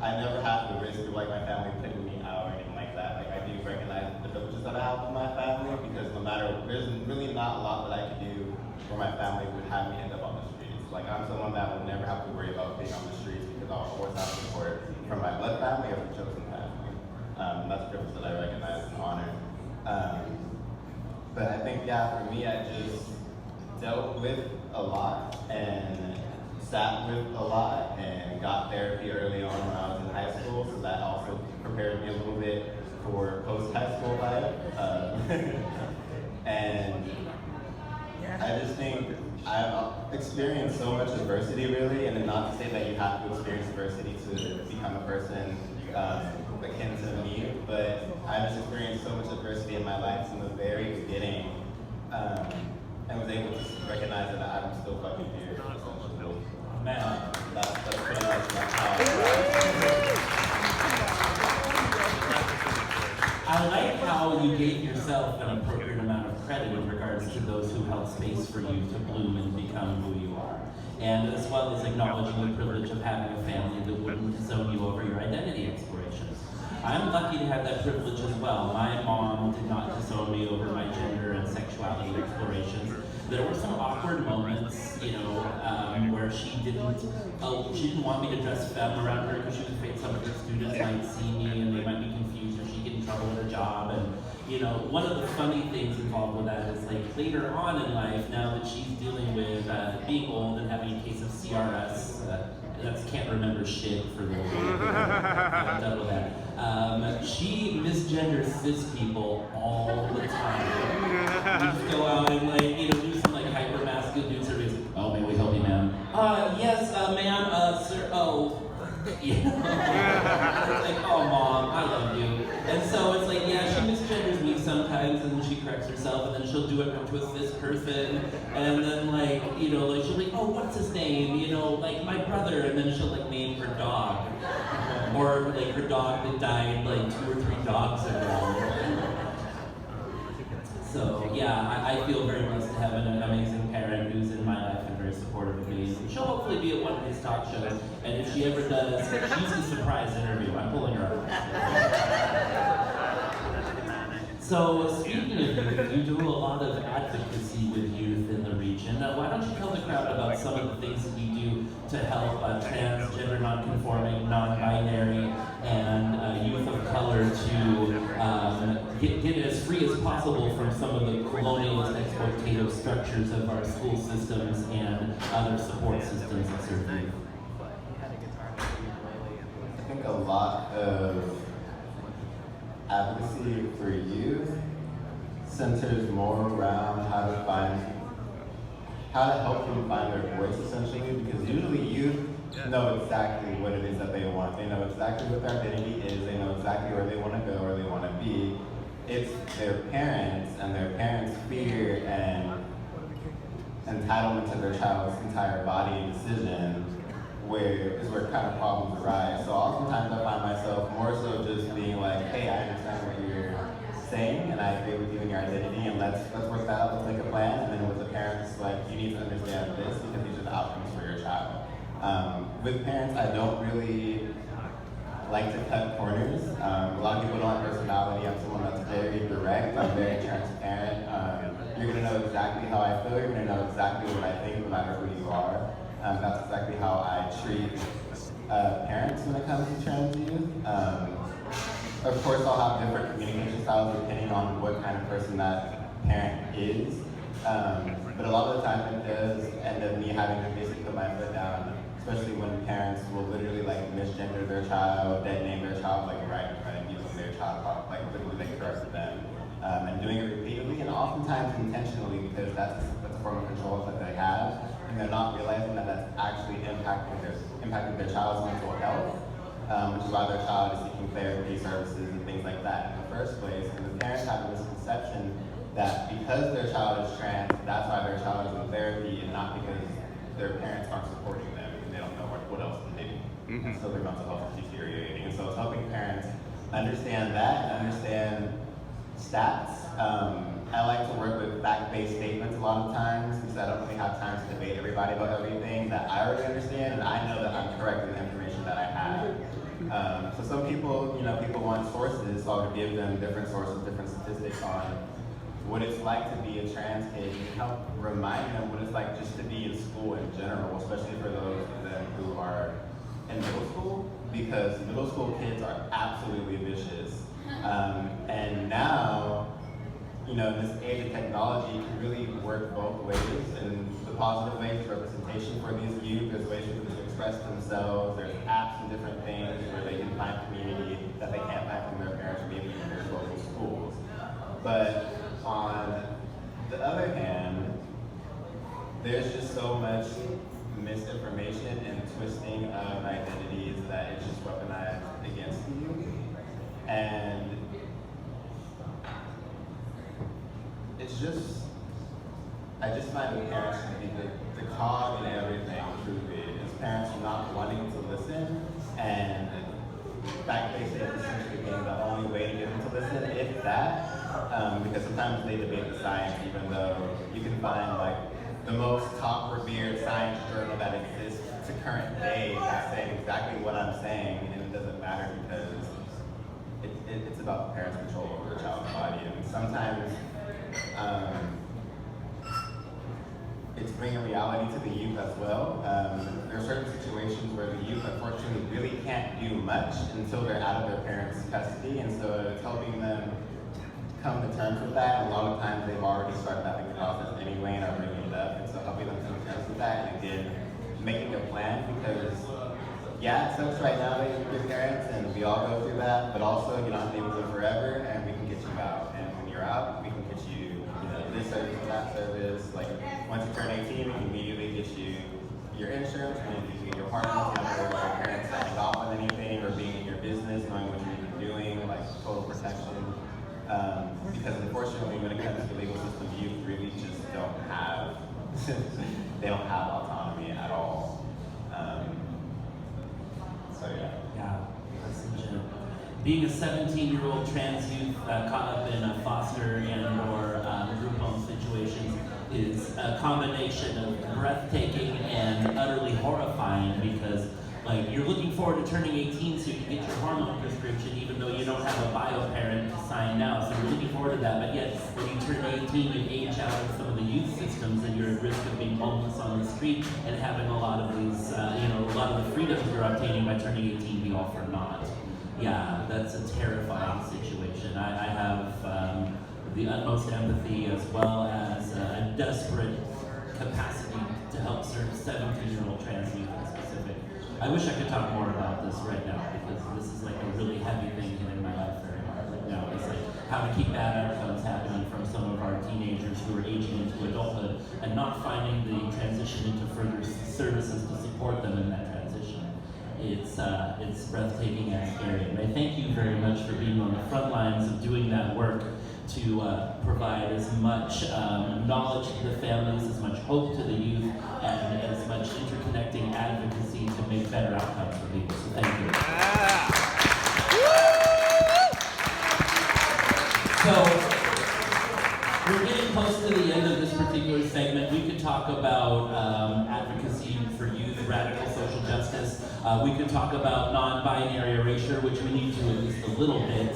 G: I never had the risk of like my family putting me out or anything like that. Like I do recognize the privileges that I have with my family, because no matter, there's really not a lot that I could do where my family would have me end up on the streets. Like I'm someone that would never have to worry about being on the streets because I'll always have support from my blood family or from chosen family. That's a privilege that I recognize and honor. But I think, yeah, for me, I just dealt with a lot and sat with a lot and got therapy early on when I was in high school, so that also prepared me a little bit for post-high school life. And I just think I've experienced so much adversity, really, and not to say that you have to experience adversity to become a person akin to me, but I've just experienced so much adversity in my life from the very beginning, and was able to recognize that I'm still fucking here.
D: Man.
G: That's pretty much how
D: I like how you gave yourself an appropriate amount of credit in regards to those who held space for you to bloom and become who you are. And as well as acknowledging the privilege of having a family that wouldn't disown you over your identity explorations. I'm lucky to have that privilege as well. My mom did not disown me over my gender and sexuality explorations. There were some awkward moments, where she didn't want me to dress femme around her because she was afraid some of her students might see me and they might be confused or she'd get in trouble with her job. And one of the funny things involved with that is like later on in life, now that she's dealing with being old and having a case of CRS, that's can't remember shit for those who haven't dealt with that. She misgenders cis people all the time. We just go out and do some hyper masculine dude surveys. Oh, may we help you, ma'am? Yes, ma'am, sir. Oh. It's like, oh, mom, I love you. And so it's like, yeah, she misgenders me sometimes, and then she corrects herself, and then she'll do it to a cis person, and then she'll be like, oh, what's his name? My brother, and then she'll name her dog, or her dog that died 2 or 3 dogs ago. So yeah, I feel very blessed to have an amazing parent who's in my life and very supportive of me. She'll hopefully be at one of these talk shows, and if she ever does, she's a surprise interview. I'm pulling her up. So speaking of youth, you do a lot of advocacy with youth in the region. Why don't you tell the crowd about some of the things that you do to help transgender, non-conforming, non-binary, and youth of color to get as free as possible from some of the colonialist exploitative structures of our school systems and other support systems that serve youth?
G: I think a lot of advocacy for youth centers more around how to help them find their voice, essentially, because usually youth know exactly what it is that they want. They know exactly what their identity is. They know exactly where they want to go, where they want to be. It's their parents and their parents' fear and entitlement to their child's entire body and decision where kind of problems arise. So oftentimes I find myself more so just being like, hey, I understand what you're saying, and I agree with you in your identity, and let's work that out, let's make a plan. And then with the parents, you need to understand this because these are the outcomes for your child. With parents, I don't really like to cut corners. A lot of people don't have personality. I'm someone that's very direct, I'm very transparent. You're gonna know exactly how I feel, you're gonna know exactly what I think no matter who you are. That's exactly how I treat parents when it comes to trans youth. Of course, I'll have different communication styles depending on what kind of person that parent is. But a lot of the time it does end up me having to basically put my foot down, especially when parents will literally misgender their child, dead name their child right in front of you when their child literally corrected them. And doing it repeatedly and oftentimes intentionally because that's a form of control that they have. And they're not realizing that that's actually impacting their child's mental health, which is why their child is seeking therapy services and things like that in the first place. And the parents have a misconception that because their child is trans, that's why their child is in therapy and not because their parents aren't supporting them and they don't know what else to do. Mm-hmm. So their mental health is deteriorating. And so it's helping parents understand that and understand stats. I like to work with fact-based statements a lot of times because I don't really have time to debate everybody about everything that I already understand, and I know that I'm correct with the information that I have. So some people, people want sources, so I'll give them different sources, different statistics on what it's like to be a trans kid and help remind them what it's like just to be in school in general, especially for those of them who are in middle school, because middle school kids are absolutely vicious. And now, in this age of technology, you can really work both ways. And the a positive way for representation for these youth. There's ways for them to express themselves. There's apps and different things where they can find community that they can't find from their parents or maybe even their local schools. But on the other hand, there's just so much misinformation and twisting of identities that it's just weaponized against you. And it's just, I just find the parents to be the cog in everything, truly. Is parents not wanting to listen, and fact-based essentially being the only way to get them to listen, if that. Because sometimes they debate the science, even though you can find like the most top revered science journal that exists to current day that's saying exactly what I'm saying, and it doesn't matter because it's about the parents' control over the child's body. And sometimes it's bringing reality to the youth as well. There are certain situations where the youth unfortunately really can't do much until they're out of their parents' custody, and so it's helping them come to terms with that. And a lot of times they've already started having the process anyway and are bringing it up, and so helping them come to terms with that, and again, making a plan, because yeah, it sucks right now that you're parents, and we all go through that, but also you don't have to live forever, and we can get you out. And when you're out, we can get you, this service and that service. Like once you turn 18, we can immediately get you your insurance, and you get your apartment, you don't have to worry about your parents signing off on anything or being in your business, knowing what you're even doing, like total protection. Because unfortunately, when it comes to the legal system, youth really just don't have, they don't have autonomy at all. So yeah.
D: Yeah, that's legit. Being a 17-year-old trans youth caught up in a foster and or group home situations is a combination of breathtaking and utterly horrifying, because like you're looking forward to turning 18 so you can get your hormone prescription even though you don't have a bio parent to sign now. So you're looking forward to that, but yet when you turn 18 you age out of some of the youth systems and you're at risk of being homeless on the street and having a lot of these, a lot of the freedoms you're obtaining by turning 18 be all for naught. Yeah, that's a terrifying situation. I have the utmost empathy as well as a desperate capacity to help serve 17-year-old trans youth in specific. I wish I could talk more about this right now, because this is like a really heavy thing in my life very hard right now. It's like how to keep bad outcomes happening from some of our teenagers who are aging into adulthood and not finding the transition into further services to support them in that transition. It's breathtaking and scary. And I thank you very much for being on the front lines of doing that work to provide as much knowledge to the families, as much hope to the youth, and as much interconnecting advocacy to make better outcomes for people. So thank you. So we're getting close to the end of this particular segment. We could talk about advocacy for youth, radical social justice. We could talk about non-binary erasure, which we need to at least a little bit.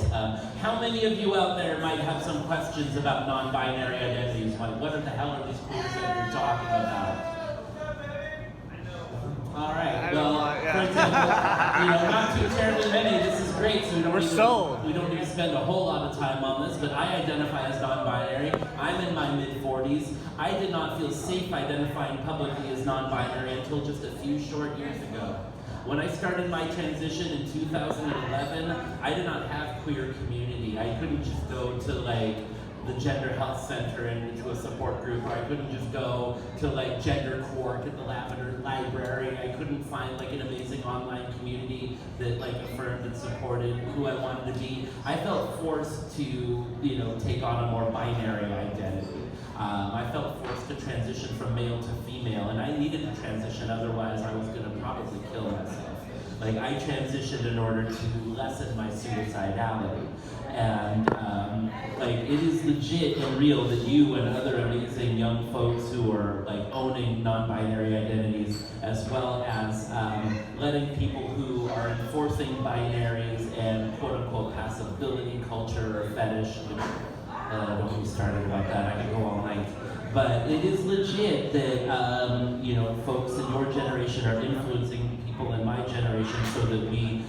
D: How many of you out there might have some questions about non-binary identities? Like, what the hell are these queers that you're talking about? All right. Well, for example, not too terribly many. This is great, so we don't need to spend a whole lot of time on this. But I identify as non-binary. I'm in my mid-40s. I did not feel safe identifying publicly as non-binary until just a few short years ago. When I started my transition in 2011, I did not have queer community. I couldn't just go to like the Gender Health Center and to a support group, or I couldn't just go to like Gender Court at the Lavender Library. I couldn't find like an amazing online community that like affirmed and supported who I wanted to be. I felt forced to, take on a more binary identity. I felt forced to transition from male to female, and I needed to transition, otherwise I was gonna probably kill myself. Like, I transitioned in order to lessen my suicidality. And it is legit and real that you and other amazing young folks who are like owning non-binary identities, as well as letting people who are enforcing binaries and quote-unquote passability culture or fetish, don't get me started about that, I could go all night. But it is legit that folks in your generation are influencing people in my generation so that we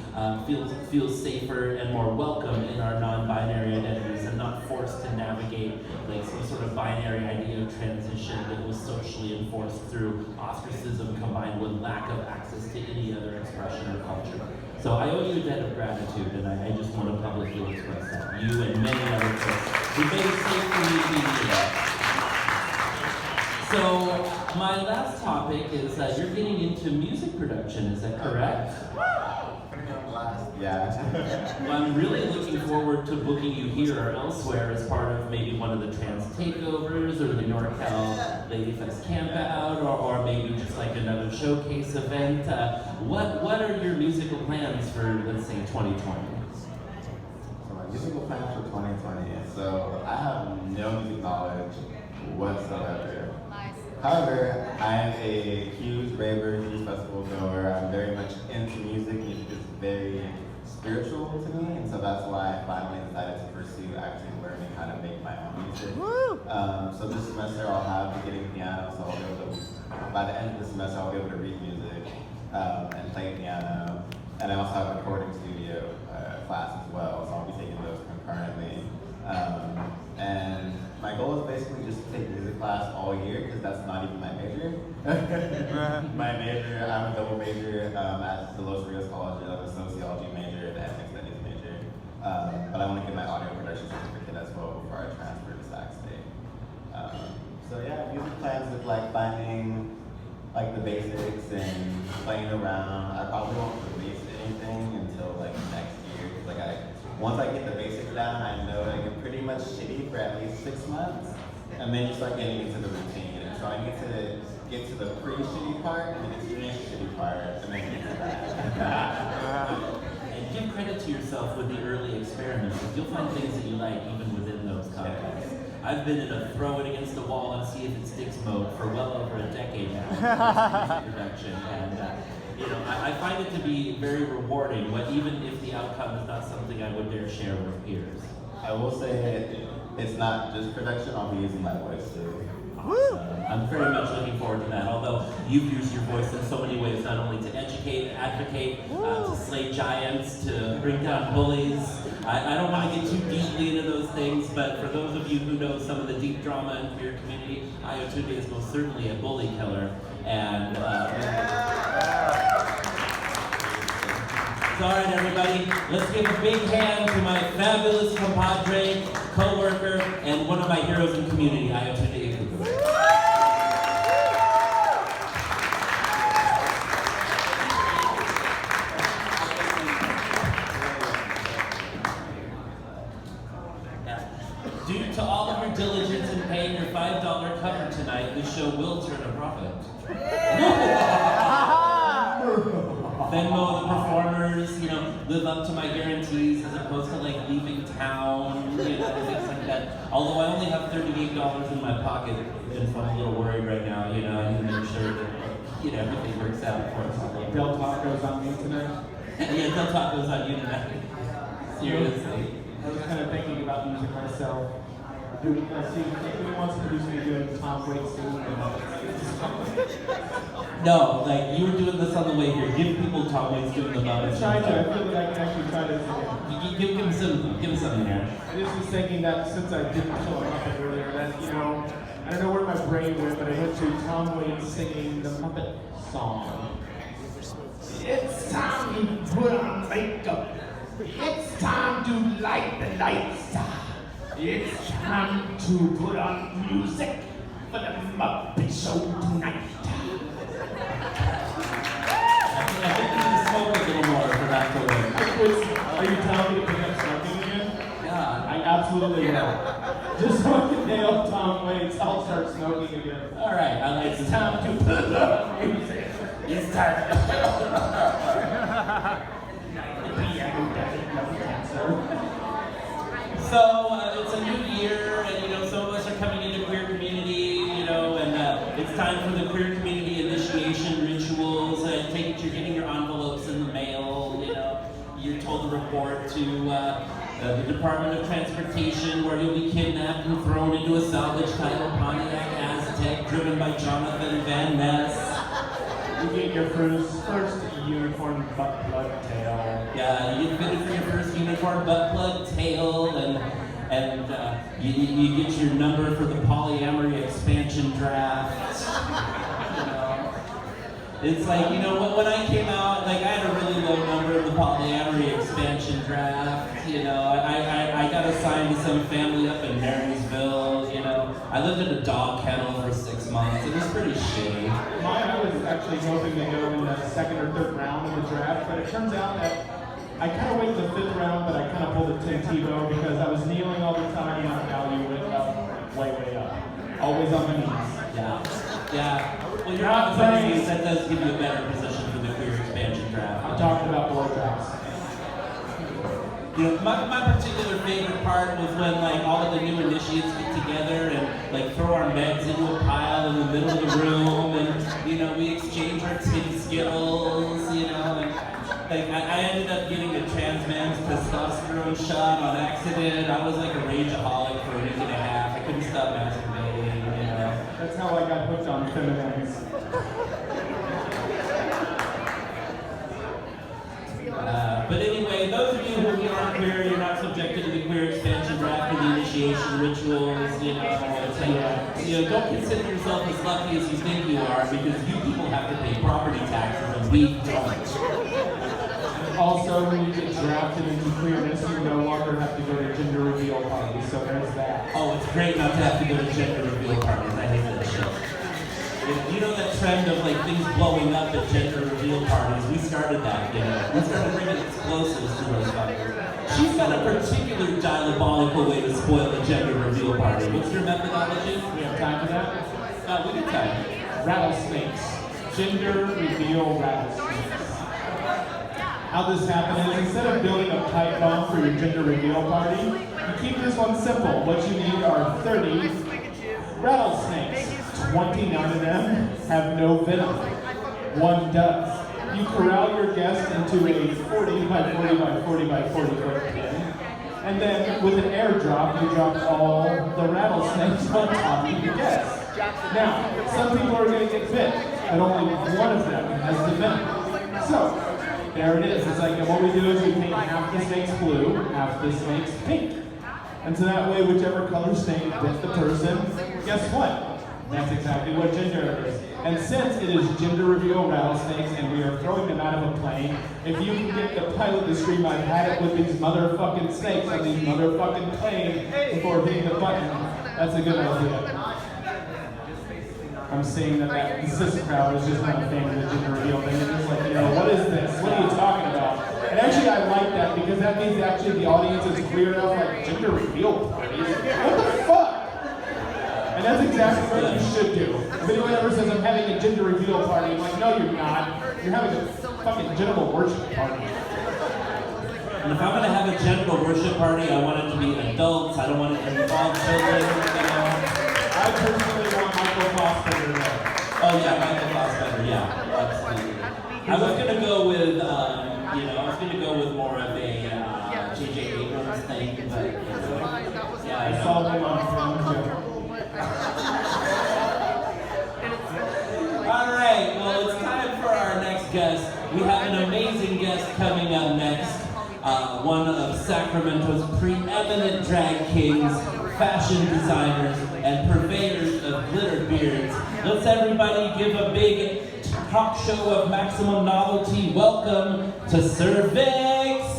D: feel safer and more welcome in our non-binary identities and not forced to navigate like some sort of binary idea of transition that was socially enforced through ostracism combined with lack of access to any other expression or culture. So I owe you a debt of gratitude, and I just want to publicly express that. You and many other folks who made it safe for me to be here. So my last topic is you're getting into music production, is that correct?
G: Yeah.
D: Well, I'm really looking forward to booking you here or elsewhere as part of maybe one of the trans takeovers or the NorCal Lady Fest camp out or maybe just like another showcase event. What are your musical plans for, let's say, 2020?
G: So my musical plans for 2020. So I have no music knowledge whatsoever. However, I am a huge raver, huge festival goer. I'm very much into music. Music is very spiritual to me, and so that's why I finally decided to pursue actually learning how to make my own music. So this semester I'll have beginning piano, so I'll be able to, by the end of the semester I'll be able to read music and play piano. And I also have a recording studio class as well, so I'll be taking those concurrently. And my goal is basically just to take music class all year, because that's not even my major. My major, I'm a double major at the Los Rios College. I'm a sociology major and an ethnic studies major. But I want to get my audio production certificate as well before I transfer to Sac State. So yeah, music plans look like finding like the basics and playing around. I probably won't release anything until like next year, because like once I get the basics down, I know I get pretty much shitty for at least 6 months, and then you start getting into the routine. And so I need to get to the pre-shitty part, and then finish the shitty part, and then get to that.
D: And give credit to yourself with the early experiments, because you'll find things that you like even within those contexts. I've been in a throw it against the wall and see if it sticks mode for well over a decade now in production, and you know, I find it to be very rewarding, but even if the outcome is not something I would dare share with peers.
G: I will say it's not just production, I'll be using my voice too.
D: I'm very much looking forward to that, although you've used your voice in so many ways, not only to educate, advocate, to slay giants, to bring down bullies. I don't want to get too deeply into those things, but for those of you who know some of the deep drama in queer community, Ayotunde is most certainly a bully killer. And so, all right, everybody, let's give a big hand to my fabulous compadre, co-worker, and one of my heroes in community, Ayotunde. Due to all of your diligence in paying your $5 cover tonight, this show will turn a profit. Venmo the performers, you know, live up to my guarantees as opposed to like leaving town, you know, things like that. Although I only have $38 in my pocket, and so I'm a little worried right now, you know, I need to make sure that, you know, everything works out for us.
A: Del Taco's on me tonight.
D: Yeah, Del Taco's on you tonight. Seriously.
A: I was kind of thinking about music myself. Dude, see, who wants to produce me doing Tom Waits singing?
D: No, like you were doing this on the way here. Give people Tom Waits doing the
A: I'm
D: mountains.
A: trying to. I feel like I can actually try to sing it.
D: Give him something here.
A: I just was thinking that since I didn't show a Muppet earlier, that, you know, I don't know where my brain went, but I went to Tom Waits singing the Muppet song. It's time to put on makeup. It's time to light the lights. It's time to put on music for the Muppet Show tonight.
D: I think you need to smoke a little more for that to work.
A: Are you telling me to pick up smoking again?
D: Yeah.
A: I absolutely will. Just so I can nail Tom Waits, I'll start smoking again.
D: All right, I like
A: It's time to put on music.
D: It's time. So it's a new year, and you know some of us are coming into queer community, you know, and it's time for the queer community initiation rituals. Take it, you're getting your envelopes in the mail. You know, you're told to report to the Department of Transportation, where you'll be kidnapped and thrown into a salvage title Pontiac Aztec driven by Jonathan Van Ness.
A: You get your first unicorn butt plug tail.
D: Yeah, you get fitted for your first unicorn butt plug tail, and you get your number for the polyamory expansion draft. You know, it's like, you know, when I came out, like I had a really low number in the polyamory expansion draft. You know, I got assigned to some family up in Marysville. You know, I lived in a dog kennel for 6 months. It was pretty shitty.
A: Mine, I was actually hoping to go in the second or third round of the draft, but it turns out that I kind of went the fifth round, but I kind of pulled a Tim Tebow because I was kneeling all the time and my value went up, way up. Always on my knees.
D: Yeah. Well, you're
A: Not
D: not
A: playing.
D: saying that does give you a better position for the queer expansion draft.
A: I'm talking about blowjobs.
D: You know, my particular favorite part was when like all of the new initiates get together and like throw our meds into a pile in the middle of the room, and you know we exchange our titty skittles. You know, and like I ended up getting a trans man's testosterone shot on accident. I was like a rageaholic for a week and a half. I couldn't stop masturbating. You know.
A: That's how I got hooked on feminines.
D: But anyway, those of you who aren't queer, you're not subjected to the queer expansion draft or the initiation rituals, you know, it's like, you know, don't consider yourself as lucky as you think you are, because you people have to pay property taxes and we don't.
A: Also, when you get drafted into queerness, you no longer have to go to gender reveal parties, so there's that.
D: Oh, it's great not to have to go to gender reveal parties. I hate that shit. You know that trend of like things blowing up at gender reveal parties? We started that, you know. We started bringing explosives to those fuckers. She's got a particular diabolical way to spoil a gender reveal party. What's your methodology?
A: We have time for that?
D: We got time.
A: Rattlesnakes. Gender reveal rattlesnakes. How this happens is instead of building a pipe bomb for your gender reveal party, you keep this one simple. What you need are 30 rattlesnakes. 29 of them have no venom. One does. You corral your guest into a 40 by 40 by 40 by 40 foot pin, and then with an airdrop, you drop all the rattlesnakes on top of your guest. Now, some people are going to get bit, but only one of them has the venom. So, there it is. It's like, and what we do is we paint half the snakes blue, half the snakes pink. And so that way, whichever color snake bit the person, guess what? That's exactly what gender it is. And since it is gender reveal rattlesnakes and we are throwing them out of a plane, if you can get the pilot to scream, I've had it with these motherfucking snakes on these motherfucking planes before hitting the button, that's a good idea. I'm seeing that cis crowd is just not a fan of the gender reveal thing. They're just like, you know, what is this? What are you talking about? And actually I like that because that means actually the audience is clear enough, like, gender reveal parties? What the fuck? And that's exactly what you should do. If anyone ever says I'm having a gender reveal party, I'm like, no you're not. You're having a fucking genital worship party.
D: And if I'm gonna have a genital worship party, I want it to be adults. I don't want it to involve children, you know.
A: I personally want Michael Fassbender there.
D: Oh yeah, Michael Fassbender, yeah, absolutely. I was gonna go with, you know, I was gonna go with more of a J.J. Abrams thing, but yeah,
A: I saw him on film too.
D: All right, well, it's time for our next guest. We have an amazing guest coming up next. One of Sacramento's preeminent drag kings, fashion designers, and purveyors of glitter beards. Let's everybody give a big talk show of maximum novelty. Welcome to Cervix!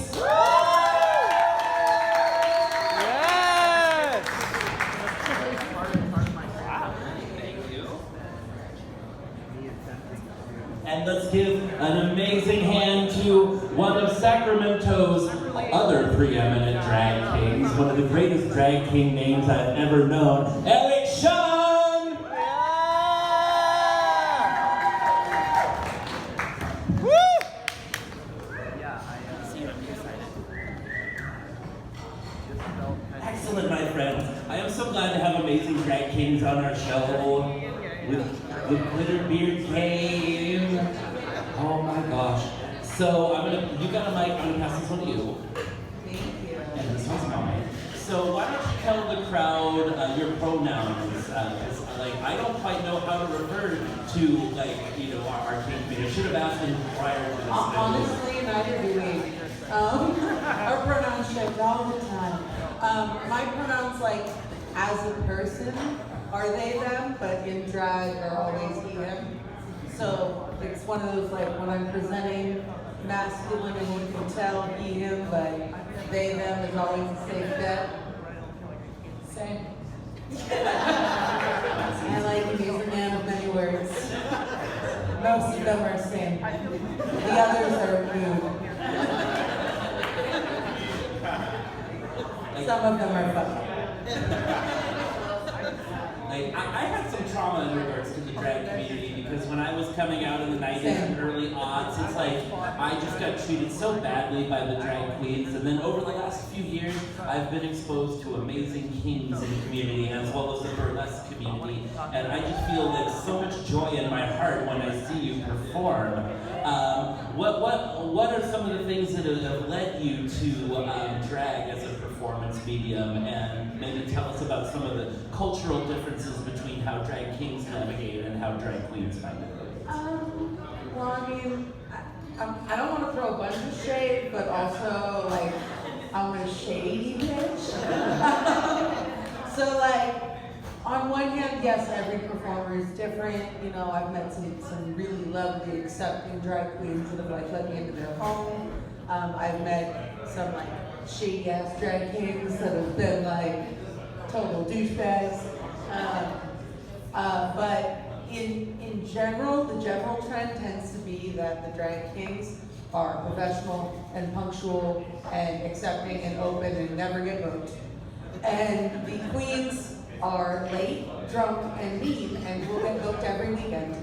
D: And let's give an amazing hand to one of Sacramento's other preeminent drag kings, one of the greatest drag king names I've ever known, Eric Sean!
B: Woo!
D: Excellent, my friends. I am so glad to have amazing drag kings on our show with glitter beard game. Oh my gosh. So you got a mic, I'm gonna pass this one to you.
H: Thank you.
D: And this one's mine. So why don't you tell the crowd your pronouns? 'Cause like, I don't quite know how to refer to, like, you know, our kink community. I should have asked him prior to this.
H: Honestly, neither do we. Our pronouns shift all the time. My pronouns, like, as a person, are they, them, but in drag are always he, him. So it's one of those, like, when I'm presenting masculine and you can tell he, him, but they, them is always a safe bet. Same. I like him, he's a man of many words. Most of them are same. The others are rude. Some of them are fucking.
D: Like, I had some trauma in regards to the drag community because when I was coming out in the 90s and early aughts, it's like I just got treated so badly by the drag queens. And then over the last few years, I've been exposed to amazing kings in the community as well as the burlesque community. And I just feel like so much joy in my heart when I see you perform. What are some of the things that have led you to drag as a performance medium, and maybe tell us about some of the cultural differences between how drag kings navigate and how drag queens might navigate?
H: Well, I mean, I don't want to throw a bunch of shade, but also, like, I'm a shady bitch. So, like, on one hand, yes, every performer is different. You know, I've met some really lovely, accepting drag queens that have, like, let me into their home. I've met some, like, shady ass drag kings that have been, like, total douchebags. But in general, the general trend tends to be that the drag kings are professional and punctual and accepting and open and never get booked. And the queens are late, drunk, and mean and will get booked every weekend.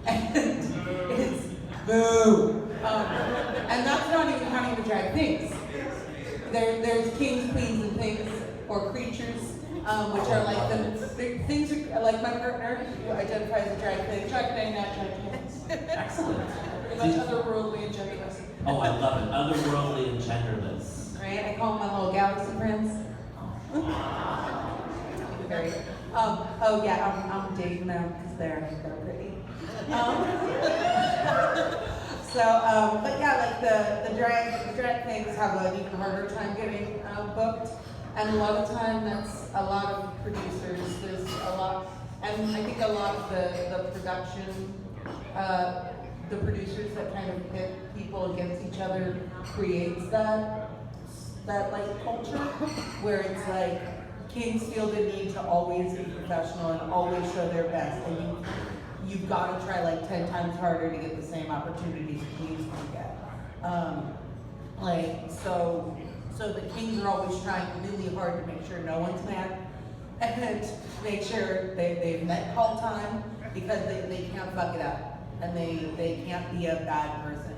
H: And it's boo. And that's not even counting the drag things. There's kings, queens, and things, or creatures, which are like the things are like my partner, who identifies as a drag thing. Drag thing, not drag kings.
D: Excellent.
H: Pretty much otherworldly and genderless.
D: Oh, I love it. Otherworldly and genderless.
H: Right? I call him my little galaxy prince. Very. Oh yeah, I'm dating them because they're pretty. But yeah, like the drag things have an even harder time getting booked, and a lot of time that's a lot of producers. There's a lot, and I think a lot of the production, the producers that kind of pit people against each other creates that like culture where it's like kings feel the need to always be professional and always show their best, and you've got to try like 10 times harder to get the same opportunities queens can get. So the kings are always trying really hard to make sure no one's mad and make sure they've met call time because they can't fuck it up and they can't be a bad person.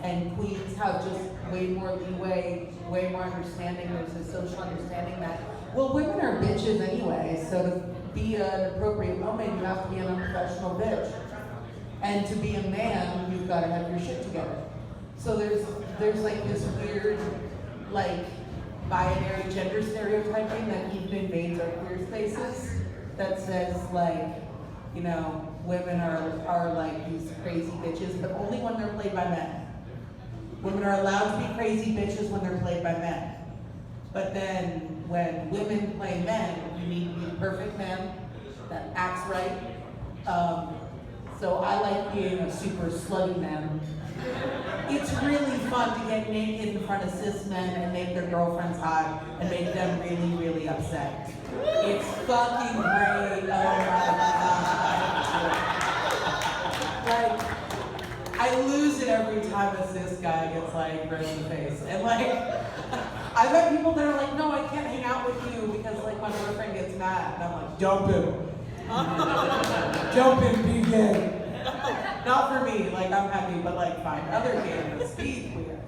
H: And queens have just way more leeway, way more understanding. There's a social understanding that, well, women are bitches anyway, so to be an appropriate woman, you have to be an unprofessional bitch. And to be a man, you've got to have your shit together. So there's like this weird, like, binary gender stereotyping that even invades our queer spaces that says, like, you know, women are like these crazy bitches, but only when they're played by men. Women are allowed to be crazy bitches when they're played by men. But then when women play men, you need to be the perfect man that acts right. So I like being a super slutty man. It's really fun to get naked in front of cis men and make their girlfriends hot and make them really, really upset. It's fucking great. Oh my god. Like, I lose it every time a cis guy gets like red in the face. And like, I've had people that are like, no, I can't hang out with you because like my boyfriend gets mad. And I'm like, dump him. Dump him, be gay. Not for me, like I'm happy, but like find other gays. He's weird.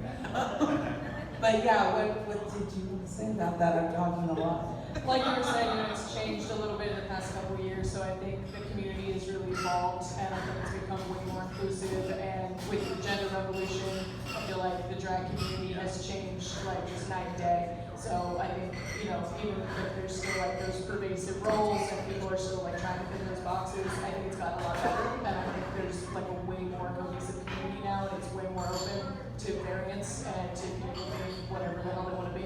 H: But yeah, what did you want to say about that? I'm talking a lot.
B: Like you were saying, you know, it's changed a little bit in the past couple of years, so I think the community has really evolved, and I think it's become way more inclusive, and with the gender revolution, I feel like the drag community has changed like just night and day. So I think, you know, even if there's still like those pervasive roles and people are still like trying to fit in those boxes, I think it's gotten a lot better. And I think there's like a way more cohesive community now, and it's way more open to variance and to people being whatever the hell they want to be.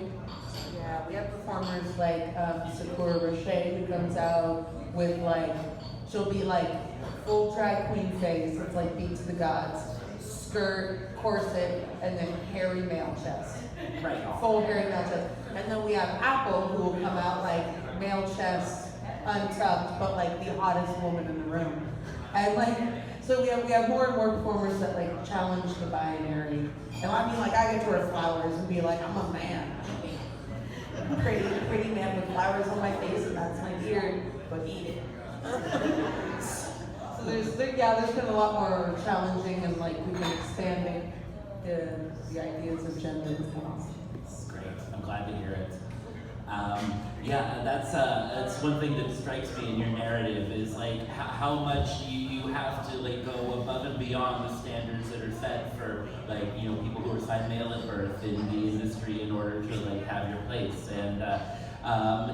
H: Yeah, we have performers like Sakura Roche who comes out with like, she'll be like full drag queen face, it's like Beat to the Gods, skirt, corset, and then hairy male chest. Right, full hairy male chest. And then we have Apple who will come out like male chest, untucked, but like the hottest woman in the room. And like, so we have more and more performers that like challenge the binary. And I mean, like, I get to wear flowers and be like, I'm a man. Pretty man with flowers on my face, and that's my beard, but eat it. So there's been a lot more challenging, and like we've been expanding the ideas of gender.
D: It's great. I'm glad to hear it. That's one thing that strikes me in your narrative is like how much you have to like go above and beyond the standards that are set for like, you know, people who are assigned male at birth in the industry in order to like have your place. And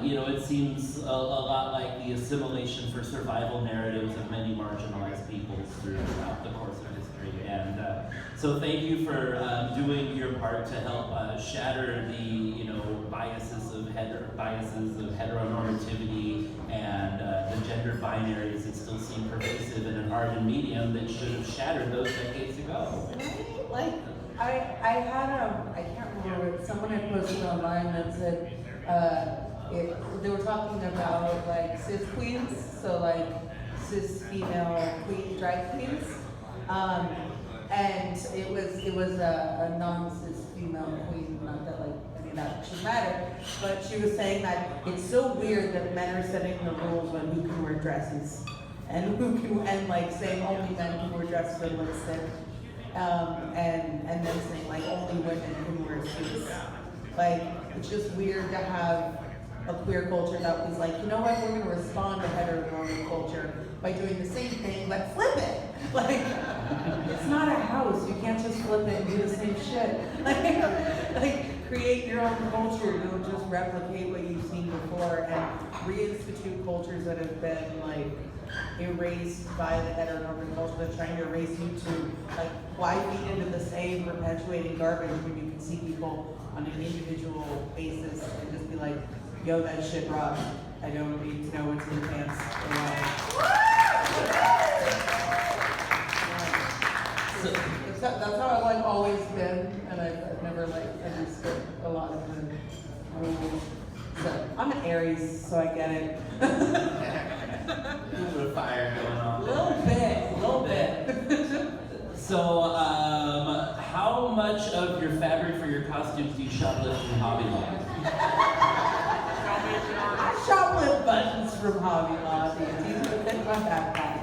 D: you know, it seems a lot like the assimilation for survival narratives of many marginalized peoples throughout the course of history. And so thank you for doing your part to help shatter the, you know, biases of heteronormativity and the gender binaries that still seem pervasive in an art and medium that should have shattered those decades ago.
H: Like, I had I can't remember, someone had posted online that said, they were talking about like cis queens, so like cis female queen drag queens, and it was a non-cis female queen, not that like any of that should matter, but she was saying that it's so weird that men are setting the rules on who can wear dresses and like saying only men can wear dresses and lipstick, and then saying like only women can wear suits. Like, it's just weird to have a queer culture that was like, you know what, we're gonna respond to heteronormative culture by doing the same thing, but flip it. Like, it's not a house, you can't just flip it and do the same shit. Like create your own culture, don't just replicate what you've seen before, and reinstitute cultures that have been like erased by the heteronormative culture that's trying to erase you to, like, why feed into the same perpetuating garbage when you can see people on an individual basis and just be like, yo, that shit rocks. I don't need to know what's in your pants. That's how I've like always been, and I've never like understood a lot of the rules. So I'm an Aries, so I get it.
D: A little bit of fire going on.
H: A little bit.
D: So, how much of your fabric for your costumes do you shoplift from Hobby Lobby?
H: I shoplift buttons from Hobby Lobby. It's easy to fit in my backpack.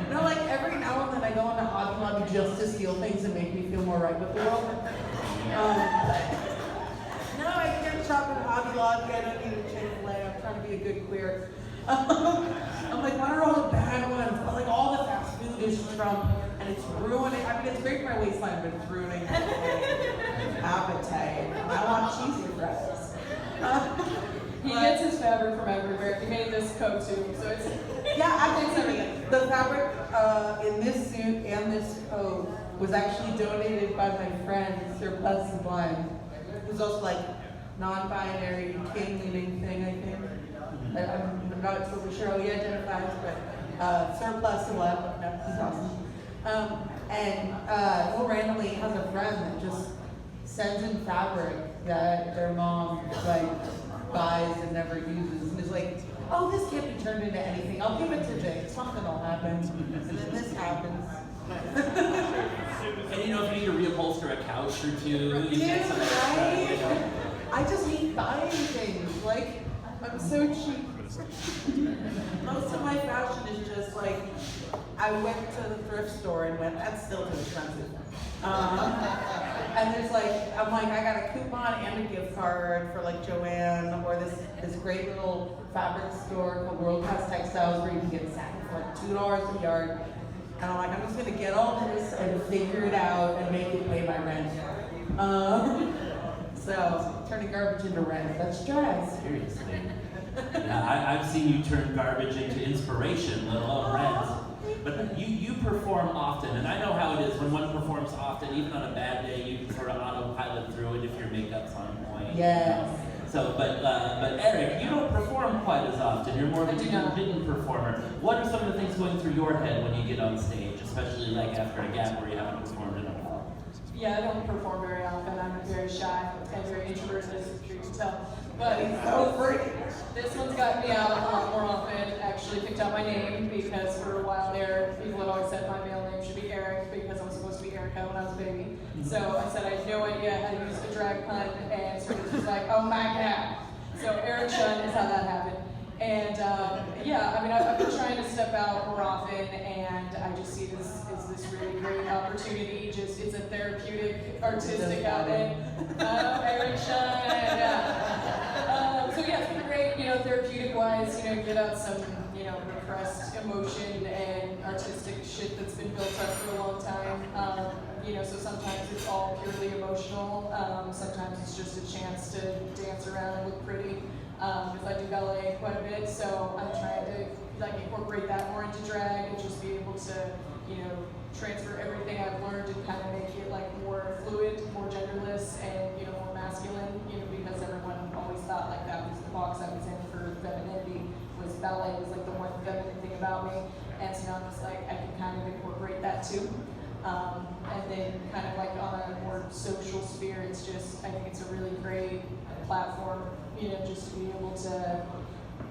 H: You know, like every now and then I go into Hobby Lobby just to steal things and make me feel more right with the world. No, I can't shop at Hobby Lobby. I don't need a Chick-fil-A. I'm trying to be a good queer. I'm like, what are all the bad ones? But like all the fast food is Trump, and it's ruining. I mean, it's great for my waistline, but it's ruining my appetite. I want cheesy fries.
B: He gets his fabric from everywhere. He made this coat too, so it's
H: yeah, actually, the fabric in this suit and this coat was actually donated by my friend Surplus Sublime, who's also like non-binary, king-leaning thing, I think. I'm not totally sure how he identifies, but Surplus Celeb, no, he's awesome. And he'll randomly has a friend that just sends in fabric that their mom like buys and never uses, and is like, oh, this can't be turned into anything. I'll give it to Vic. Something will happen, and then this happens.
D: And you know, if you need to reupholster a couch or two, you
H: Dude,
D: get some
H: right?
D: you know.
H: I just hate buying things. Like, I'm so cheap. Most of my fashion is just like, I went to the thrift store and went, that's still too expensive. And there's like, I'm like, I got a coupon and a gift card for like Joanne, or this great little fabric store called World Class Textiles where you can get satin for like $2 a yard. And I'm like, I'm just gonna get all this and figure it out and make it pay my rent. So turning garbage into rent, that's drag.
D: Seriously. Yeah, I've seen you turn garbage into inspiration, let alone rent. But you perform often, and I know how it is when one performs often, even on a bad day, you can sort of autopilot through it if your makeup's on point.
H: Yes.
D: So, but Eric, you don't perform quite as often. You're more of an intermittent performer. What are some of the things going through your head when you get on stage, especially like after a gap where you haven't performed in a while?
B: Yeah, I don't perform very often. I'm very shy and very introverted, as you can tell. But this one's got me out a lot more often. Actually picked out my name because for a while there, people had always said my male name should be Eric because I was supposed to be Erica when I was a baby. So I said I had no idea how to use a drag pun, and so it was like, oh my god. So Eric Shun is how that happened. And yeah, I mean, I've been trying to step out more often, and I just see this as this really great opportunity. Just it's a therapeutic, artistic outlet. Eric Shun, yeah. So yeah, it's been great, you know, therapeutic-wise, you know, get out some, you know, repressed emotion and artistic shit that's been built up for a long time. You know, so sometimes it's all purely emotional. Sometimes it's just a chance to dance around and look pretty. Because I do ballet quite a bit, so I'm trying to like incorporate that more into drag and just be able to, you know, transfer everything I've learned and kind of make it like more fluid, more genderless, and you know, more masculine. You know, because everyone always thought like that was the box I was in for femininity. Was ballet was like the one feminine thing about me, and so now I'm just like I can kind of incorporate that too. And then kind of like on a more social sphere, it's just I think it's a really great platform. You know, just to be able to,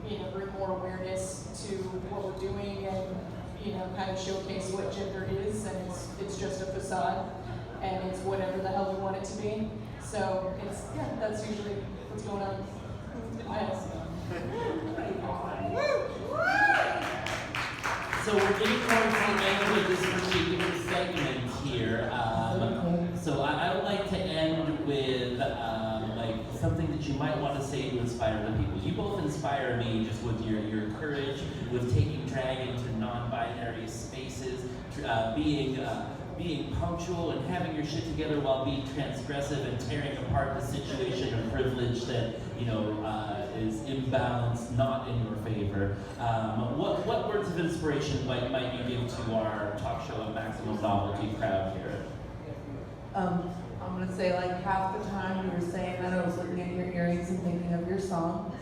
B: you know, bring more awareness to what we're doing and, you know, kind of showcase what gender is, and it's just a facade, and it's whatever the hell we want it to be. So it's, yeah, that's usually what's going on.
D: So we're getting towards the end of this particular segment here. So I would like to end with like something that you might want to say to inspire the people. You both inspire me just with your courage, with taking drag into non-binary spaces, being punctual and having your shit together while being transgressive and tearing apart the situation of privilege that, you know, is imbalanced, not in your favor. What words of inspiration might you give to our talk show of Maximum Novelty crowd here?
H: I'm gonna say like half the time you were saying that I was looking at your earrings and thinking of your song.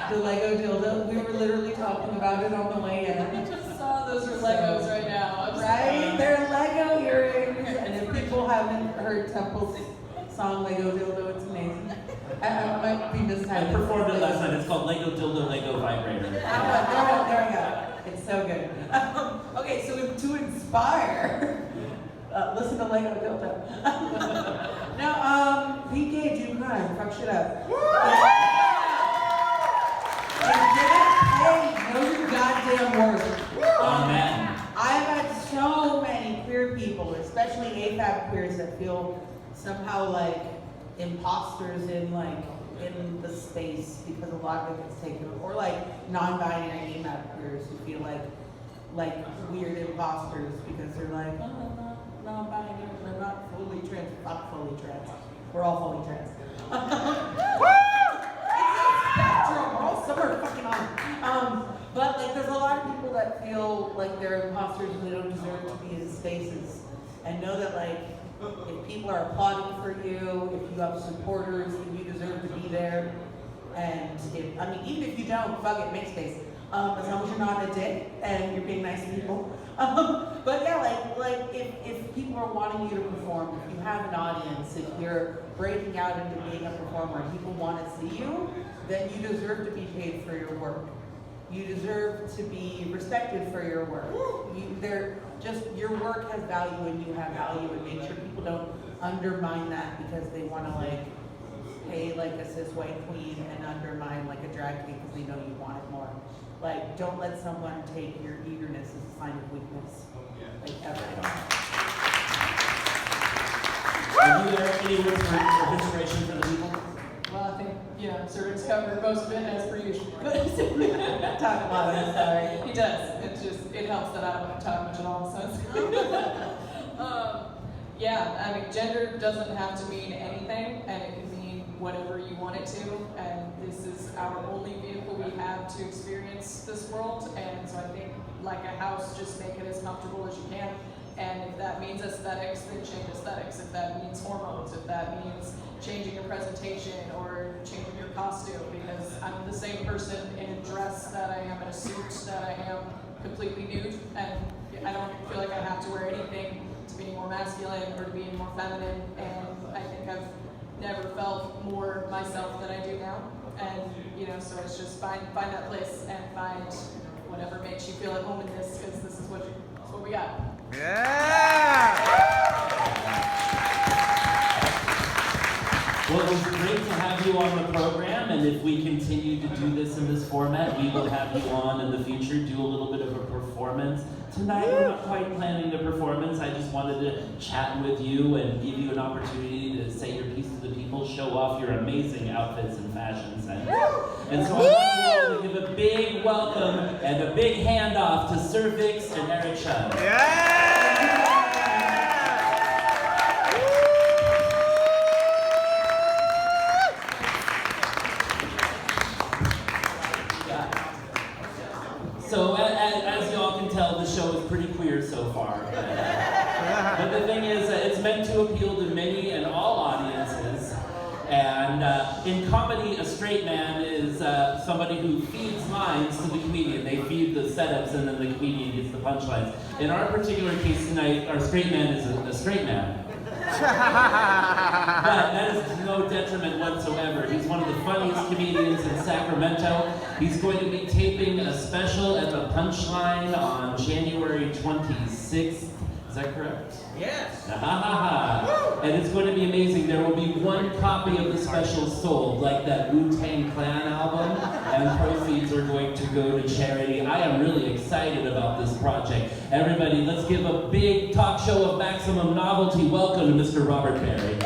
H: The Lego dildo, we were literally talking about it on the way in.
B: I just saw those are Legos right now.
H: Right? They're Lego earrings, and if people haven't heard Temple's song Lego dildo, it's amazing. I might be misheard.
D: I performed it last night. It's called Lego Dildo Lego Vibrator.
H: There we go. It's so good. Okay, so to inspire, listen to Lego dildo. No, PK, do crime, fuck shit up. And get paid, know your goddamn worth.
D: Amen.
H: I've had so many queer people, especially AFAB queers, that feel somehow like imposters in the space because a lot of it gets taken, or like non-binary AMAB queers who feel like weird imposters because they're like, oh, I'm not non-binary, I'm not fully trans, not fully trans. We're all fully trans. Spectrum, we're all somewhere fucking on. But like, there's a lot of people that feel like they're imposters and they don't deserve to be in spaces, and know that like, if people are applauding for you, if you have supporters, then you deserve to be there. And even if you don't, fuck it, make space. As long as you're not a dick and you're being nice to people. But yeah, like if people are wanting you to perform, if you have an audience, if you're breaking out into being a performer and people want to see you, then you deserve to be paid for your work. You deserve to be respected for your work. Your work has value and you have value, and make sure people don't undermine that because they want to like pay like a cis white queen and undermine like a drag queen because they know you want it more. Like, don't let someone take your eagerness as a sign of weakness. Like, ever.
D: Are you there any words of inspiration for the people?
B: Well, I think, you know, Servants covered most of it as per usual.
H: Talk about it, sorry.
B: He does. It helps that I don't talk much at all, so it's Yeah, I mean, gender doesn't have to mean anything, and it can mean whatever you want it to, and this is our only vehicle we have to experience this world, and so I think, like a house, just make it as comfortable as you can, and if that means aesthetics, then change aesthetics. If that means hormones, if that means changing your presentation or changing your costume, because I'm the same person in a dress that I am in a suit that I am completely nude, and I don't feel like I have to wear anything to be more masculine or to be more feminine, and I think I've never felt more myself than I do now, and so it's just find that place and find whatever makes you feel at home in this, because this is what we got.
C: Yeah!
D: Well, it was great to have you on the program, and if we continue to do this in this format, we will have you on in the future, do a little bit of a performance. Tonight, we're not quite planning the performance. I just wanted to chat with you and give you an opportunity to say your piece to the people, show off your amazing outfits and fashion sense. And so I want you all to give a big welcome and a big handoff to Sir Vix and Eric Chun. So as y'all can tell, the show is pretty queer so far. But the thing is, it's meant to appeal to many and all audiences. And in comedy, a straight man is somebody who feeds lines to the comedian. They feed the setups and then the comedian gets the punchlines. In our particular case tonight, our straight man is a straight man. But that is no detriment whatsoever. He's one of the funniest comedians in Sacramento. He's going to be taping a special at the Punchline on January 26th. Is that correct?
C: Yes.
D: And it's going to be amazing. There will be one copy of the special sold, like that Wu-Tang Clan album, and proceeds are going to go to charity. I am really excited about this project. Everybody, let's give a big talk show of maximum novelty welcome to Mr. Robert Berry.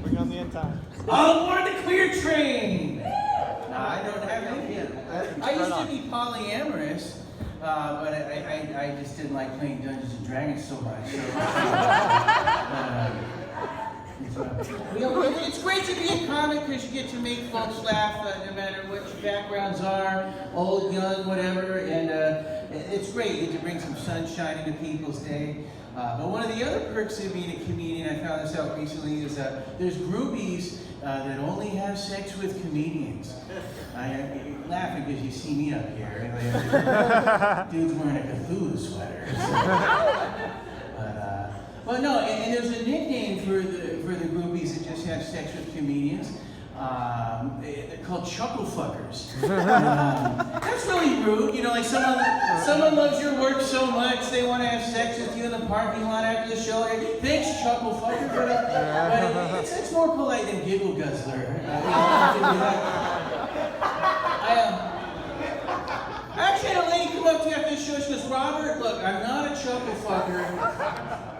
C: Bring on the end time.
I: On board the queer train! No, I don't have any. I used to be polyamorous, but I just didn't like playing Dungeons and Dragons so much. So, it's great to be a comic because you get to make folks laugh no matter what your backgrounds are, old, young, whatever, and it's great. You get to bring some sunshine into people's day. But one of the other perks of being a comedian, I found this out recently, is there's groupies that only have sex with comedians. You're laughing because you see me up here. Dude's wearing a Cthulhu sweater. But no, and there's a nickname for the groupies that just have sex with comedians. They're called chuckle fuckers. That's really rude. Like someone loves your work so much they want to have sex with you in the parking lot after the show. Thanks, chuckle fucker. But it's more polite than giggle guzzler. I actually had a lady come up to me after the show. She goes, Robert, look, I'm not a chuckle fucker,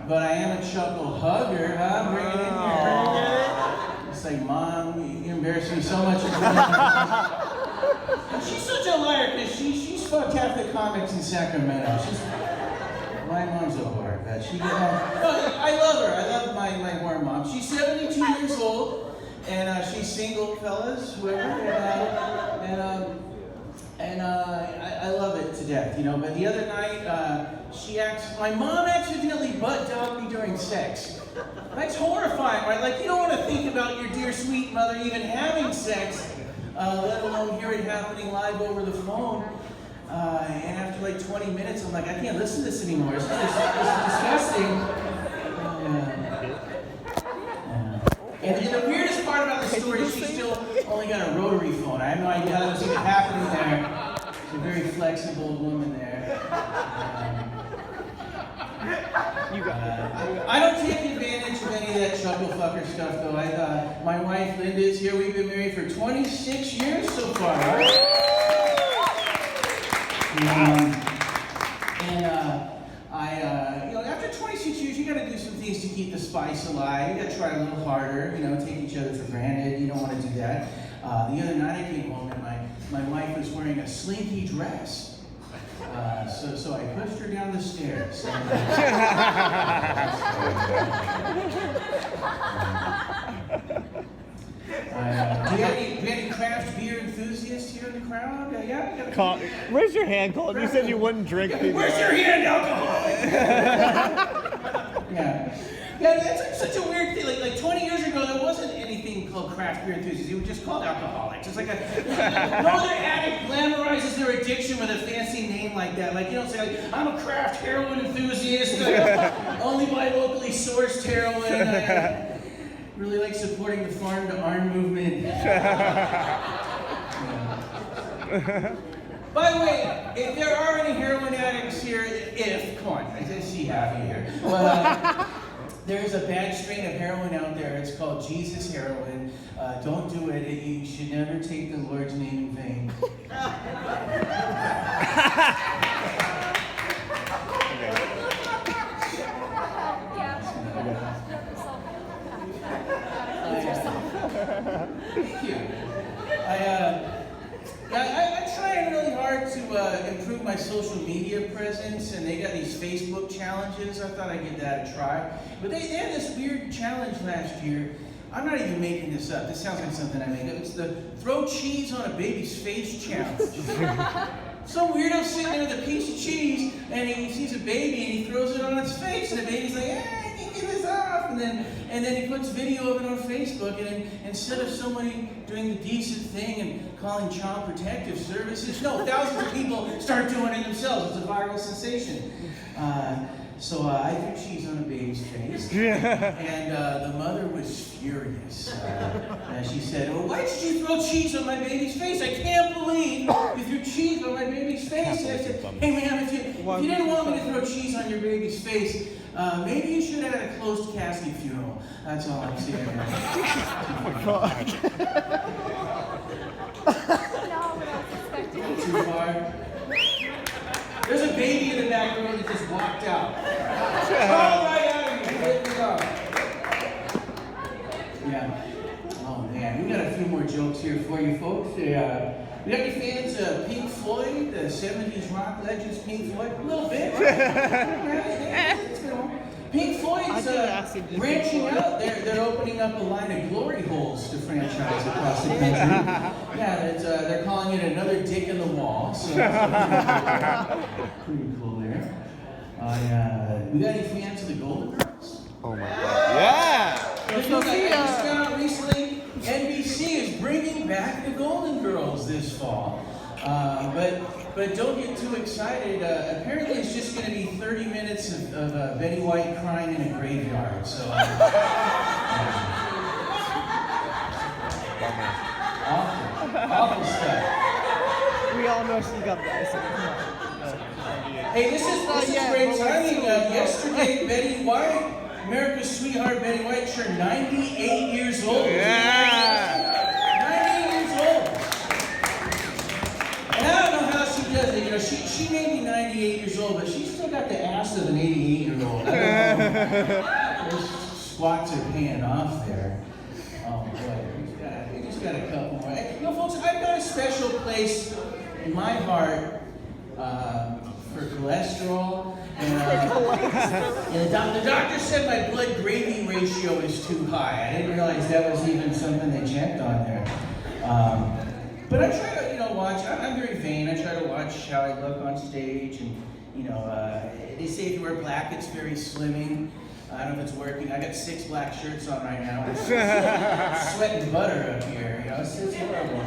I: but I am a chuckle hugger. Huh? Bring it in here. It's like, Mom, you embarrass me so much. And she's such a liar because she's fucked half the comics in Sacramento. My mom's a whore, but I love her. I love my whore mom. She's 72 years old, and she's single, fellas, whoever. And I love it to death, But the other night, my mom accidentally butt-dogged me during sex. That's horrifying, right? Like, you don't want to think about your dear sweet mother even having sex, let alone hear it happening live over the phone. And after like 20 minutes, I'm like, I can't listen to this anymore. This is disgusting. And the weirdest part about the story is she still only got a rotary phone. I have no idea how that was even happening there. She's a very flexible woman there. I don't take advantage of any of that chuckle fucker stuff, though. My wife Linda is here. We've been married for 26 years so far. After 26 years, you got to do some things to keep the spice alive. You got to try a little harder. Take each other for granted. You don't want to do that. The other night I came home and my wife was wearing a slinky dress. So I pushed her down the stairs. Do we have any craft beer enthusiasts here in the crowd? Yeah.
C: Where's your hand, Colin? You said you wouldn't drink.
I: Where's your hand, alcoholic? Yeah, that's like such a weird thing. Like 20 years ago, there wasn't anything called craft beer enthusiasts. It was just called alcoholics. It's like no other addict glamorizes their addiction with a fancy name like that. Like, you don't say, like, I'm a craft heroin enthusiast. Only buy locally sourced heroin. Really like supporting the farm to arm movement. By the way, if there are any heroin addicts here, come on, I just see half of you here. But there's a bad strain of heroin out there. It's called Jesus heroin. Don't do it. You should never take the Lord's name in vain. Thank you. I'm trying really hard to improve my social media presence, and they got these Facebook challenges. I thought I'd give that a try. But they had this weird challenge last year. I'm not even making this up. This sounds like something I made up. It's the throw cheese on a baby's face challenge. Some weirdo sitting there with a piece of cheese, and he sees a baby, and he throws it on its face, and the baby's like, I can't get this off. And then he puts video of it on Facebook, and then instead of somebody doing the decent thing and calling Child Protective Services, no, thousands of people start doing it themselves. It's a viral sensation. So I threw cheese on a baby's face, and the mother was furious. She said, well, why did you throw cheese on my baby's face? I can't believe you threw cheese on my baby's face. And I said, hey ma'am, if you didn't want me to throw cheese on your baby's face, maybe you should have had a closed casket funeral. That's all I'm saying. Too far. There's a baby in the back row that just walked out. Crawl right out of here. Here we go. Yeah. Oh man, we got a few more jokes here for you folks. We got any fans of Pink Floyd, the 70s rock legends Pink Floyd? A little bit. Pink Floyd's branching out. They're opening up a line of glory holes to franchise across the country. Yeah, they're calling it another dick in the wall. So pretty cool there. We got any fans of the Golden Girls?
C: Oh my God. Yeah.
I: I just found out recently, NBC is bringing back the Golden Girls this fall. But don't get too excited. Apparently, it's just going to be 30 minutes of Betty White crying in a graveyard. So, awful stuff.
C: We all know she got that.
I: Hey, this is great timing. Yesterday, Betty White, America's sweetheart Betty White, turned 98 years old.
C: Yeah.
I: 98 years old. And I don't know how she does it. You know, she may be 98 years old, but she's still got the ass of an 88-year-old. Those squats are paying off there. Oh boy, we just got a couple more. You know, folks, I've got a special place in my heart for cholesterol. And the doctor said my blood gravy ratio is too high. I didn't realize that was even something they checked on there. But I try to, watch. I'm very vain. I try to watch how I look on stage, and they say if you wear black, it's very slimming. I don't know if it's working. I got 6 black shirts on right now. I'm sweating butter up here. It's horrible.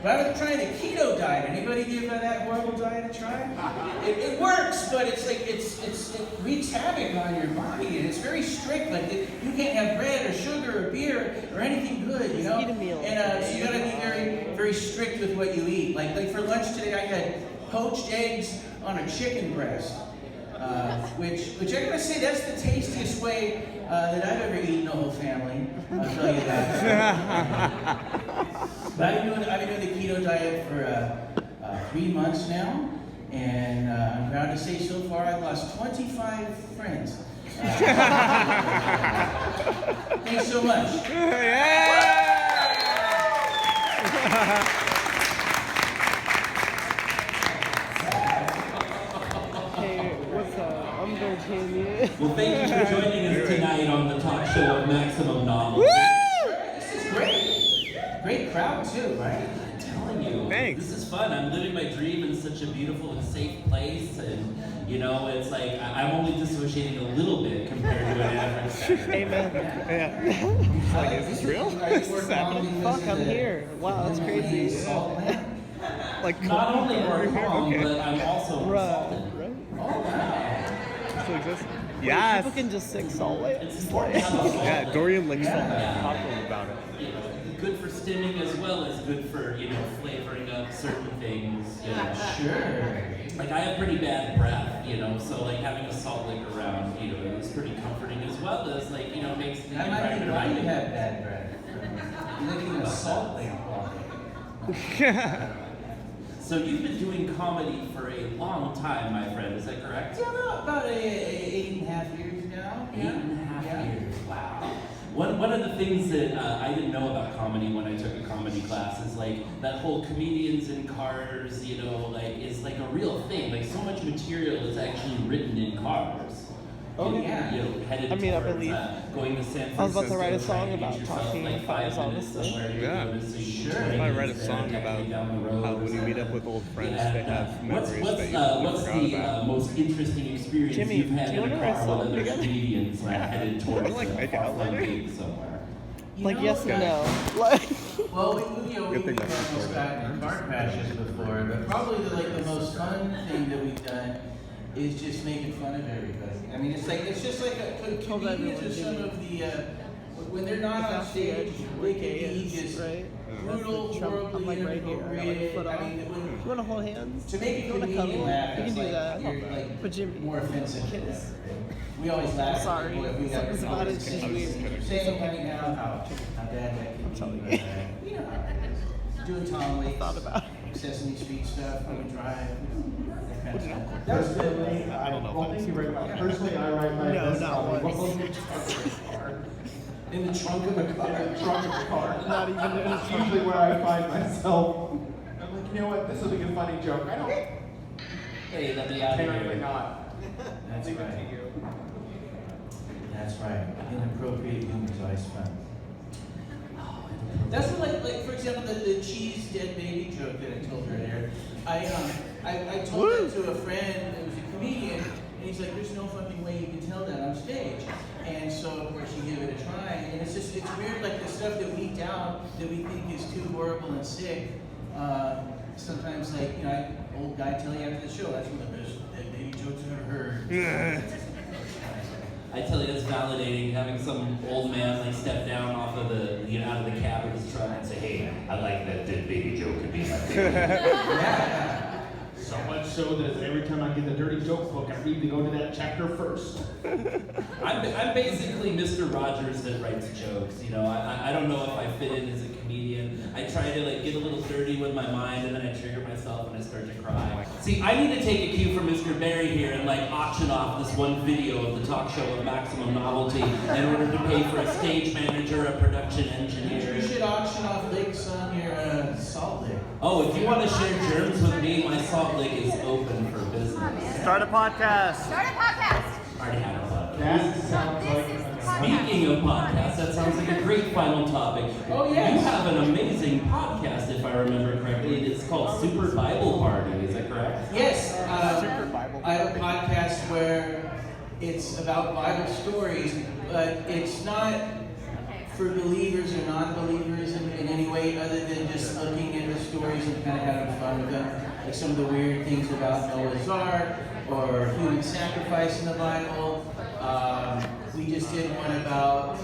I: But I've been trying the keto diet. Anybody give that horrible diet a try? It works, but it wreaks havoc on your body, and it's very strict. Like you can't have bread or sugar or beer or anything good,
C: Eat a meal.
I: And so you gotta be very, very strict with what you eat. Like for lunch today, I had poached eggs on a chicken breast, which I gotta say that's the tastiest way that I've ever eaten the whole family. I'll tell you that. But I've been doing the keto diet for 3 months now, and I'm proud to say so far I've lost 25 friends. Thanks so much.
C: Yeah.
J: Hey, what's up? I'm Virginia.
D: Well, thank you for joining us tonight on the talk show of Maximum Novelty.
I: This is great. Great crowd too, right?
D: I'm telling you,
C: Thanks.
D: this is fun. I'm living my dream in such a beautiful and safe place, and you know, it's like I'm only dissociating a little bit compared to an average Saturday.
J: Amen.
C: Yeah. It's like, is this real? Is this happening?
J: Fuck, I'm here. Wow, that's crazy.
C: Like,
D: Not only
C: are
D: are
C: we here?
D: calm,
C: Okay.
D: but I'm also
J: Right.
D: insulted.
J: Right?
C: Still exists?
J: People
C: Yes.
J: can just sing salt lick.
D: It's important to have a salt
C: Yeah,
D: lick.
C: Dorian likes salt.
D: Yeah.
C: Talk to him about it.
D: You know, good for stimming as well as good for, you know, flavoring up certain things. You know.
I: Sure.
D: Like I have pretty bad breath, you know, so like having a salt lick around, you know, is pretty comforting as well as like, you know, makes the
I: I might be
D: environment
I: why you
D: around
I: have bad breath. Licking a salt lake water.
D: So you've been doing comedy for a long time, my friend, is that correct?
I: Yeah, about 8.5 years now.
D: 8.5 years, wow. One of the things that I didn't know about comedy when I took a comedy class is like that whole comedians in cars, you know, like is like a real thing. Like so much material is actually written in cars.
I: Oh,
D: You-
I: yeah.
D: You know, headed
J: I mean, I
D: towards,
J: believe-
D: going to San Francisco.
J: I was about to write a song
D: trying to
J: about
D: get yourself,
J: talking
D: like,
J: in
D: 5
J: cars,
D: minutes
J: honestly.
D: somewhere to
C: Yeah.
D: go to, so you can
I: Sure.
D: train
C: I write a
D: and
C: song
D: get
C: about
D: down the road
C: how
D: or
C: when you meet up with old friends, they have memories
D: what's
C: that you totally
D: what's
C: forgot
D: the
C: about.
D: most interesting experience
J: Jimmy,
D: you've had
J: do you
D: in a
J: wanna write a
D: car
J: song
D: with other
J: together?
D: comedians headed towards
C: like, make it
D: a
C: out
D: fun
C: later?
D: gig somewhere?
J: Like, yes and
C: Okay.
J: no. Like,
I: Well,
C: Good thing that's
I: almost
C: recorded.
I: gotten in car crashes before, but probably the most fun thing that we've done is just making fun of everybody. I mean, it's just like
J: Told
I: comedians
J: everyone,
I: are some
J: Jimmy.
I: of the when they're not on
J: Without the
I: stage,
J: edge,
I: they
J: we're
I: can
J: gay
I: be
J: is,
I: just
J: right?
I: brutal,
J: That's the Trump.
I: horribly
J: I'm like right here. I got like a
I: inappropriate.
J: foot off.
I: I mean,
J: You want to hold hands?
I: to make a
J: You want to
I: comedian
J: cuddle?
I: laugh,
J: You can
I: it's
J: do
I: like
J: that.
I: you're like
J: But Jimmy,
I: more offensive.
J: kiss.
I: We always laugh. at
J: Sorry.
I: people if we got
J: It's about it's just weird.
I: saying right now how bad that can
J: telling
I: be.
J: you.
I: You know, doing Tom Waits,
J: Thought about
I: Sesame Street stuff when we drive. That kind of stuff.
A: Personally,
C: I don't know
A: Well,
C: if
A: thank
C: that's
A: you very much. Personally, I write my
J: No,
A: best
J: not
A: comedy
J: once.
I: In the trunk of a car.
A: in the trunk of the car.
J: Not even in a
A: It's usually where I find myself. I'm like, you know what? This will be a funny joke. I don't.
D: Hey, let me out of
A: Apparently
D: here.
A: not.
I: That's
A: Leave it
I: right.
A: to you.
I: That's right. Inappropriate humor is always fun. That's what, like for example, the cheese dead baby joke that I told earlier. I told it to a friend who was a comedian, and he's like, "There's no fucking way you can tell that on stage." And so of course you give it a try, and it's weird, like the stuff that we doubt that we think is too horrible and sick. Sometimes, like old guy tell you after the show, that's one of the best dead baby jokes I've ever heard.
D: I tell you, it's validating having some old man like step down off of out of the cab of his truck and say, "Hey, I like that dead baby joke could be my favorite."
I: Yeah.
A: So much so that every time I get the dirty joke book, I need to go to that chapter first.
D: I'm basically Mr. Rogers that writes jokes. You know, I don't know if I fit in as a comedian. I try to like get a little dirty with my mind, and then I trigger myself and I start to cry. See, I need to take a cue from Mr. Barry here and like auction off this one video of the talk show of Maximum Novelty in order to pay for a stage manager, a production engineer.
I: You should auction off licks on your Salt Lake.
D: Oh, if you want to share germs with me, my Salt Lake is open for business.
C: Start a podcast.
K: Start a podcast.
D: Already had a podcast.
A: That sounds like
D: Speaking of podcasts, that sounds like a great final topic.
I: Oh, yes.
D: You have an amazing podcast, if I remember correctly. It's called Super Bible Party. Is that correct?
I: Yes,
C: Super Bible.
I: I have a podcast where it's about Bible stories, but it's not for believers or non-believers in any way other than just looking at the stories and kind of having fun with them. Like some of the weird things about Noah's Ark or human sacrifice in the Bible. We just did one about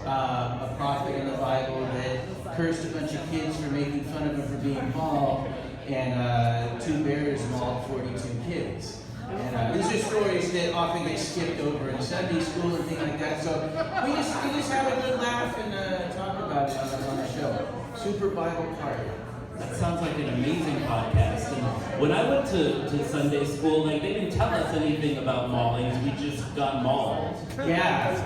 I: a prophet in the Bible that cursed a bunch of kids for making fun of him for being bald, and 2 bears mauled 42 kids. And these are stories that often get skipped over in Sunday school and things like that. So we just have a good laugh and talk about it on the show. Super Bible Party.
D: That sounds like an amazing podcast. And when I went to Sunday school, like they didn't tell us anything about maulings. We just got mauled.
I: Yeah.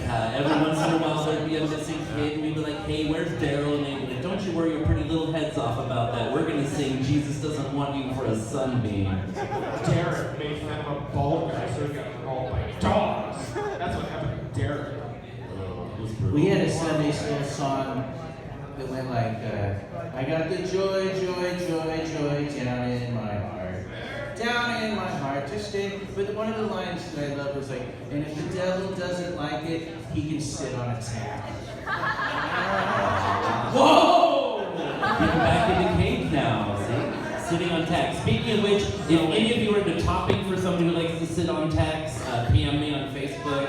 D: Yeah, every once in a while there'd be a missing kid, and we'd be like, hey, where's Daryl? And they'd be like, don't you worry your pretty little heads off about that. We're gonna sing Jesus Doesn't Want You for a Sunbeam.
A: Derek made fun of a bald guy, so he got rolled by dogs. That's what happened to Derek.
D: It was brutal.
I: We had a Sunday school song that went like, I got the joy, joy, joy, joy down in my heart. Down in my heart to stay. But one of the lines that I love was like, and if the devil doesn't like it, he can sit on a tack.
D: Whoa! Getting back in the cage now, see? Sitting on tax. Speaking of which, if any of you are into topping for somebody who likes to sit on tax, PM me on Facebook.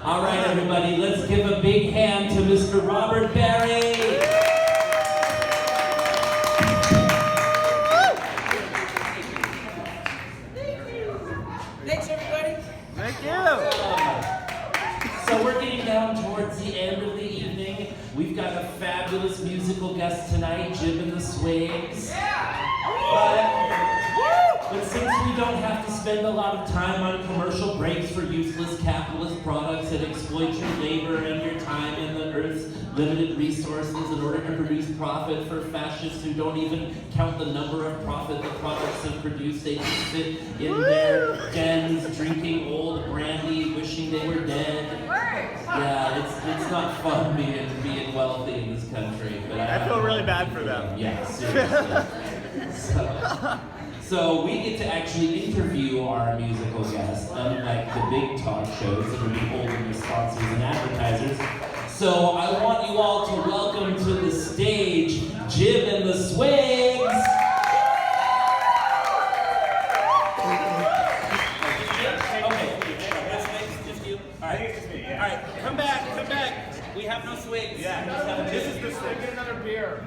D: All right, everybody, let's give a big hand to Mr. Robert Barry.
I: Thanks, everybody.
J: Thank you.
D: So we're getting down towards the end of the evening. We've got a fabulous musical guest tonight, Jib and the Swigs. But since we don't have to spend a lot of time on commercial breaks for useless capitalist products that exploit your labor and your time and the Earth's limited resources in order to produce profit for fascists who don't even count the number of profit the products have produced, they just sit in their dens drinking old brandy, wishing they were dead. Yeah, it's not fun being wealthy in this country. But
J: I feel really bad for them.
D: Yeah, seriously. So we get to actually interview our musical guests, unlike the big talk shows that are beholden to sponsors and advertisers. So I want you all to welcome to the stage Jib and the Swigs.
E: Alright, come back. We have no swigs.
F: Yeah, this is the swig. Get another beer.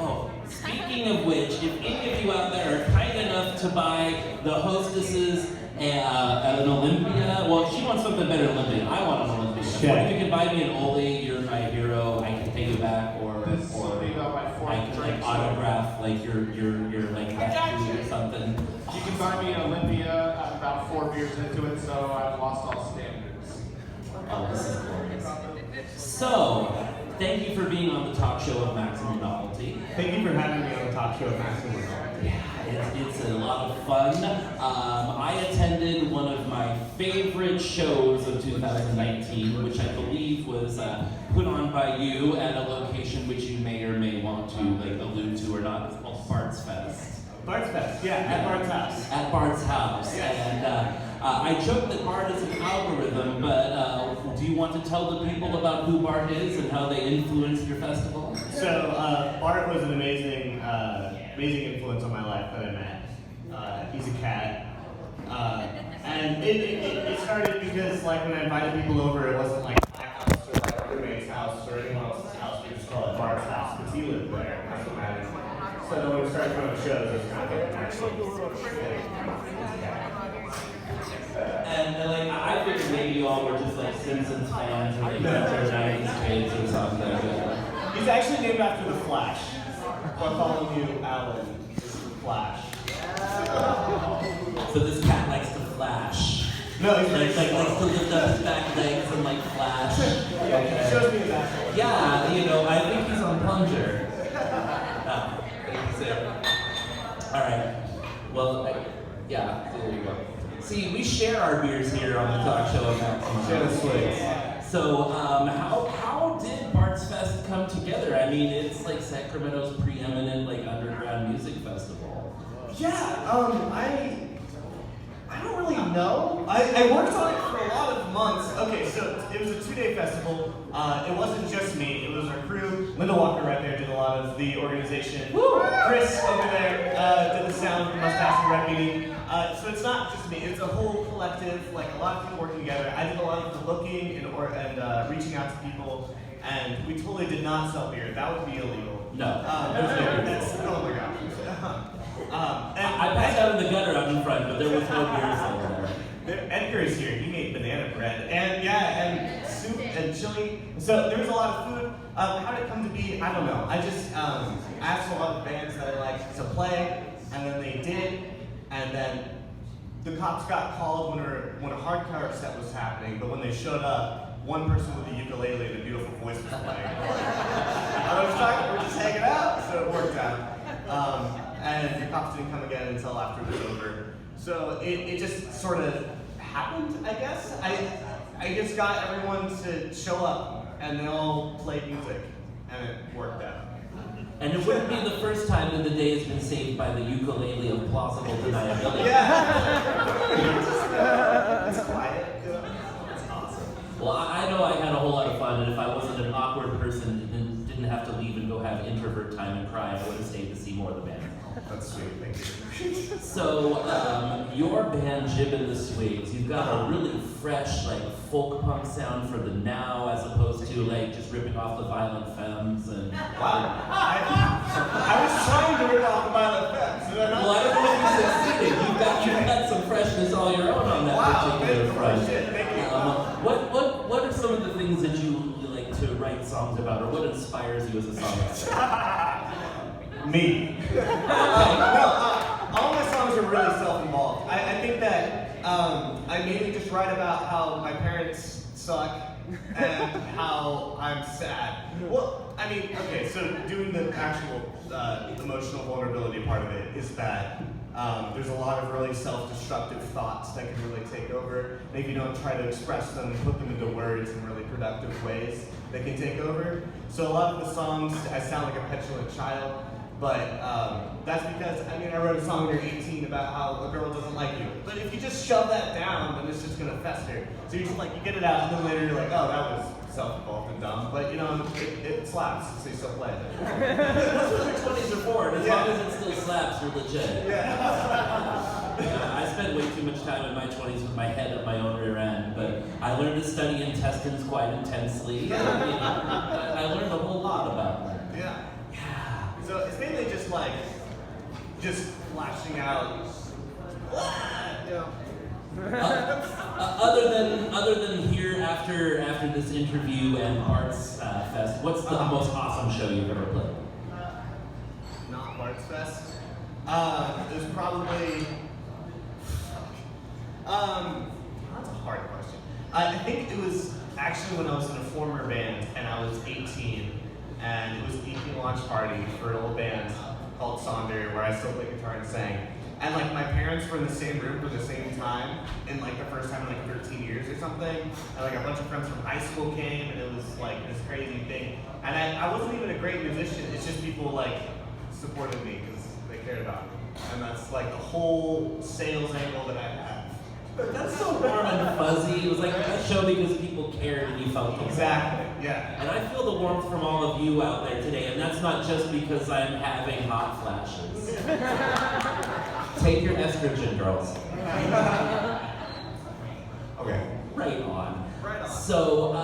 D: Oh, speaking of which, if any of you out there are kind enough to buy the hostesses an Olympia, well, she wants something better than Olympia. I want an Olympia. What if you can buy me an Ole, you're my hero, I can pay you back, or I can like autograph like your like left food or something.
A: You can buy me an Olympia. I'm about 4 beers into it, so I've lost all standards.
D: Oh, this is glorious. So, thank you for being on the talk show of Maximum Novelty.
G: Thank you for having me on the talk show of Maximum Novelty.
D: Yeah, it's a lot of fun. I attended one of my favorite shows of 2019, which I believe was put on by you at a location which you may or may want to like allude to or not. It's called Bart's Fest.
G: Bart's Fest, yeah, at Bart's house.
D: At Bart's house.
G: Yes.
D: And I joke that Bart is an algorithm, but do you want to tell the people about who Bart is and how they influenced your festival?
G: So, Bart was an amazing influence on my life that I met. He's a cat. And it started because, like, when I invited people over, it wasn't like my house or like a roommate's house or anyone else's house. We just called it Bart's house because he lived there. That's what mattered. So then when we started going to shows, it was kind of
D: And like, I figured maybe you all were just like Simpsons fans or like '90s kids or something.
G: He's actually named after the Flash. Bartholomew Allen is the Flash.
D: So this cat likes to flash.
G: No, he's
D: Like likes to lift up his back legs and like flash.
G: Yeah, he shows me his asshole.
D: Yeah, you know, I think he's on plunger. All right. Well, yeah, there you go. See, we share our beers here on the talk show of Maximum.
G: Share the swigs.
D: So, how did Bart's Fest come together? I mean, it's like Sacramento's preeminent like underground music festival.
K: Yeah, I don't really know. I worked on it for a lot of months. Okay, so it was a 2-day festival. It wasn't just me, it was our crew. Linda Walker right there did a lot of the organization. Woo! Chris over there did the sound, mustache and rep meeting. So it's not just me, it's a whole collective, like a lot of people working together. I did a lot of the looking and reaching out to people, and we totally did not sell beer. That would be illegal.
D: No.
K: Oh my gosh.
D: I passed out in the gutter out in front, but there was no beer over there.
K: Edgar is here. He made banana bread and soup and chili. So there was a lot of food. How did it come to be? I don't know. I just asked a lot of bands that I like to play, and then they did, and then the cops got called when a hardcore set was happening, but when they showed up, one person with a ukulele and a beautiful voice was playing. I was talking, we're just hanging out, so it worked out. And the cops didn't come again until after it was over. So it just sort of happened, I guess. I just got everyone to show up, and they all played music, and it worked out.
D: And it wouldn't be the first time that the day has been saved by the ukulele of plausible deniability.
K: Yeah. It's quiet. It's awesome.
D: Well, I know I had a whole lot of fun, and if I wasn't an awkward person and didn't have to leave and go have introvert time and cry, I would have stayed to see more of the band.
K: That's sweet, thank you.
D: So, your band, Jib and the Swigs, you've got a really fresh, like, folk punk sound for the now, as opposed to, like, just ripping off the Violent Femmes and...
K: Wow. I was trying to rip off the Violent Femmes.
D: Well, I don't know if you succeeded. You've got some freshness all your own on that particular front.
K: Thank you.
D: What are some of the things that you like to write songs about, or what inspires you as a songwriter?
K: Me. All my songs are really self-involved. I think that I mainly just write about how my parents suck and how I'm sad. Well, I mean, okay, so doing the actual emotional vulnerability part of it is that there's a lot of really self-destructive thoughts that can really take over. And if you don't try to express them and put them into words in really productive ways, they can take over. So a lot of the songs, I sound like a petulant child. But that's because, I mean, I wrote a song when you're 18 about how a girl doesn't like you. But if you just shove that down, then it's just gonna fester. So you just like, you get it out, and then later you're like, oh, that was self-involved and dumb. But you know, it slaps, so you still play it.
D: That's what your 20s are for, and as long as it still slaps, you're legit.
K: Yeah.
D: I spent way too much time in my 20s with my head up my own rear end, but I learned to study intestines quite intensely. And, I learned a whole lot about them.
K: Yeah. So it's mainly just like, just flashing out.
D: Other than here after this interview and Arts Fest, what's the most awesome show you've ever played?
K: Not Arts Fest. It was probably. That's a hard question. I think it was actually when I was in a former band and I was 18. And it was an EP launch party for an old band called Sonder, where I still play guitar and sang. And like my parents were in the same room for the same time, in like the first time in like 13 years or something. And like a bunch of friends from high school came, and it was like this crazy thing. And I wasn't even a great musician, it's just people like supported me because they cared about me. And that's like the whole sales angle that I have.
D: That's so warm and fuzzy. It was like a show because people cared and you felt it.
K: Exactly, yeah.
D: And I feel the warmth from all of you out there today, and that's not just because I'm having hot flashes. Take your estrogen, girls.
K: Okay.
D: Right on.
K: Right on.
D: So,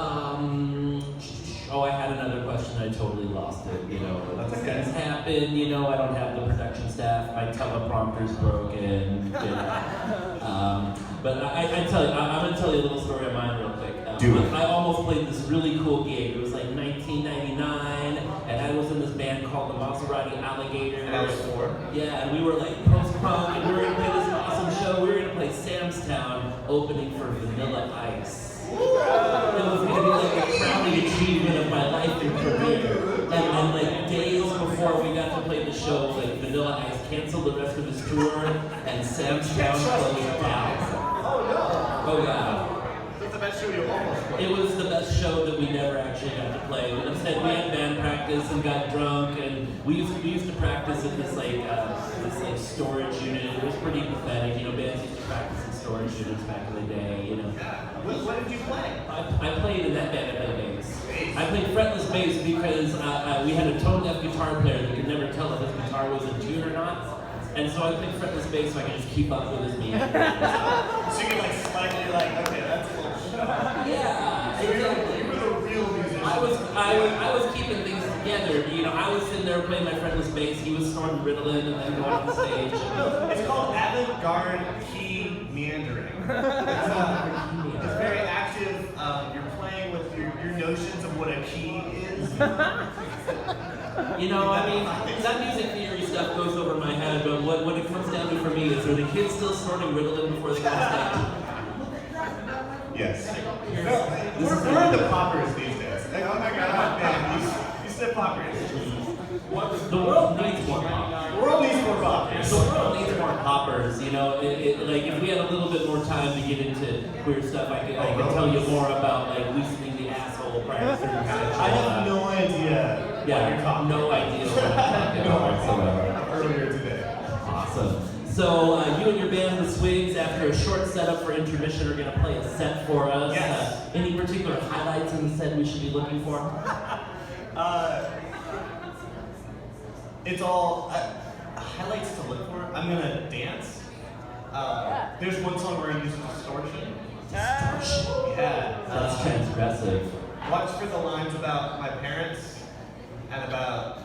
D: I had another question. I totally lost it. You know,
K: That's okay.
D: things happen. You know, I don't have the production staff. My teleprompter's broken. You know. But I tell you, I'm gonna tell you a little story of mine real quick.
K: Do it.
D: I almost played this really cool gig. It was like 1999, and I was in this band called the Maserati Alligator.
K: And I was 4.
D: Yeah, and we were like post-punk, and we were gonna play this awesome show. We were gonna play Sam's Town, opening for Vanilla Ice. It was gonna be like the crowning achievement of my life and career. And like days before we got to play the show, like Vanilla Ice canceled the rest of his tour, and Sam's Town closed down.
K: Oh no!
D: Oh yeah.
K: That's the best show you almost played.
D: It was the best show that we never actually got to play. Instead, we had band practice and got drunk, and we used to practice in this storage unit. It was pretty pathetic, you know. Bands used to practice in storage units back in the day, you know.
K: Yeah. What did you play?
D: I played in that band. I played bass. I played fretless bass because we had a tone deaf guitar player that could never tell if his guitar was in tune or not. And so I played fretless bass so I could just keep up with his meanders.
K: So you can like slightly like, okay, that's a little shit.
D: Yeah, exactly.
K: You were the real musician.
D: I was keeping things together. You know, I was sitting there playing my fretless bass. He was snorting Ritalin and then going on the stage.
K: It's called avant-garde key meandering. It's very active. You're playing with your notions of what a key is.
D: You know, I mean, that music theory stuff goes over my head, but what it comes down to for me is, are the kids still snorting Ritalin before they go to stage?
K: Yes. We're into poppers these days. Like, oh my god, man, you said poppers.
D: The world needs more poppers.
K: The world needs more poppers.
D: The world needs more poppers. You know, like if we had a little bit more time to get into queer stuff, I could tell you more about like loosening the asshole prior to certain sexual.
K: I have no idea.
D: Yeah,
K: what you're talking
D: no idea what I'm talking about whatsoever.
K: Earlier today.
D: Awesome. So you and your band, The Swigs, after a short setup for intermission, are going to play a set for us.
K: Yes.
D: Any particular highlights in the set we should be looking for?
K: It's all highlights to look for. I'm gonna dance. There's one song where I use distortion.
D: Distortion.
K: Yeah.
D: That's transgressive.
K: Watch for the lines about my parents and about.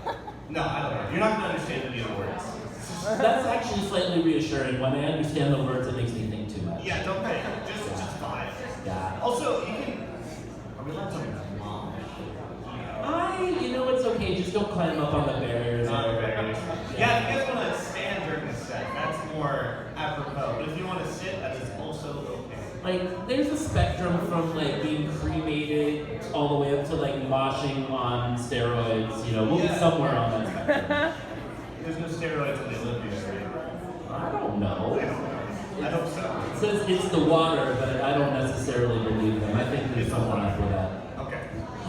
K: No, I don't know. You're not gonna understand any of the words.
D: That's actually slightly reassuring. When I understand the words, it makes me think too much.
K: Yeah, don't think. Just vibe.
D: Yeah.
K: Also, you can. Are we allowed to mom?
D: You know, it's okay. Just don't climb up on the barriers.
K: Yeah, if you guys want to stand during the set, that's more apropos. But if you want to sit, that is also okay.
D: Like, there's a spectrum from like being cremated all the way up to like moshing on steroids. You know, we'll be somewhere on that spectrum.
K: There's no steroids in the Olympics, right?
D: I don't know.
K: I hope so.
D: It says it's the water, but I don't necessarily believe them. I think there's something after that.
K: Okay.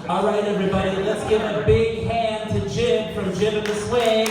D: All right, everybody, let's give a big hand to Jim from Jim and the Swigs.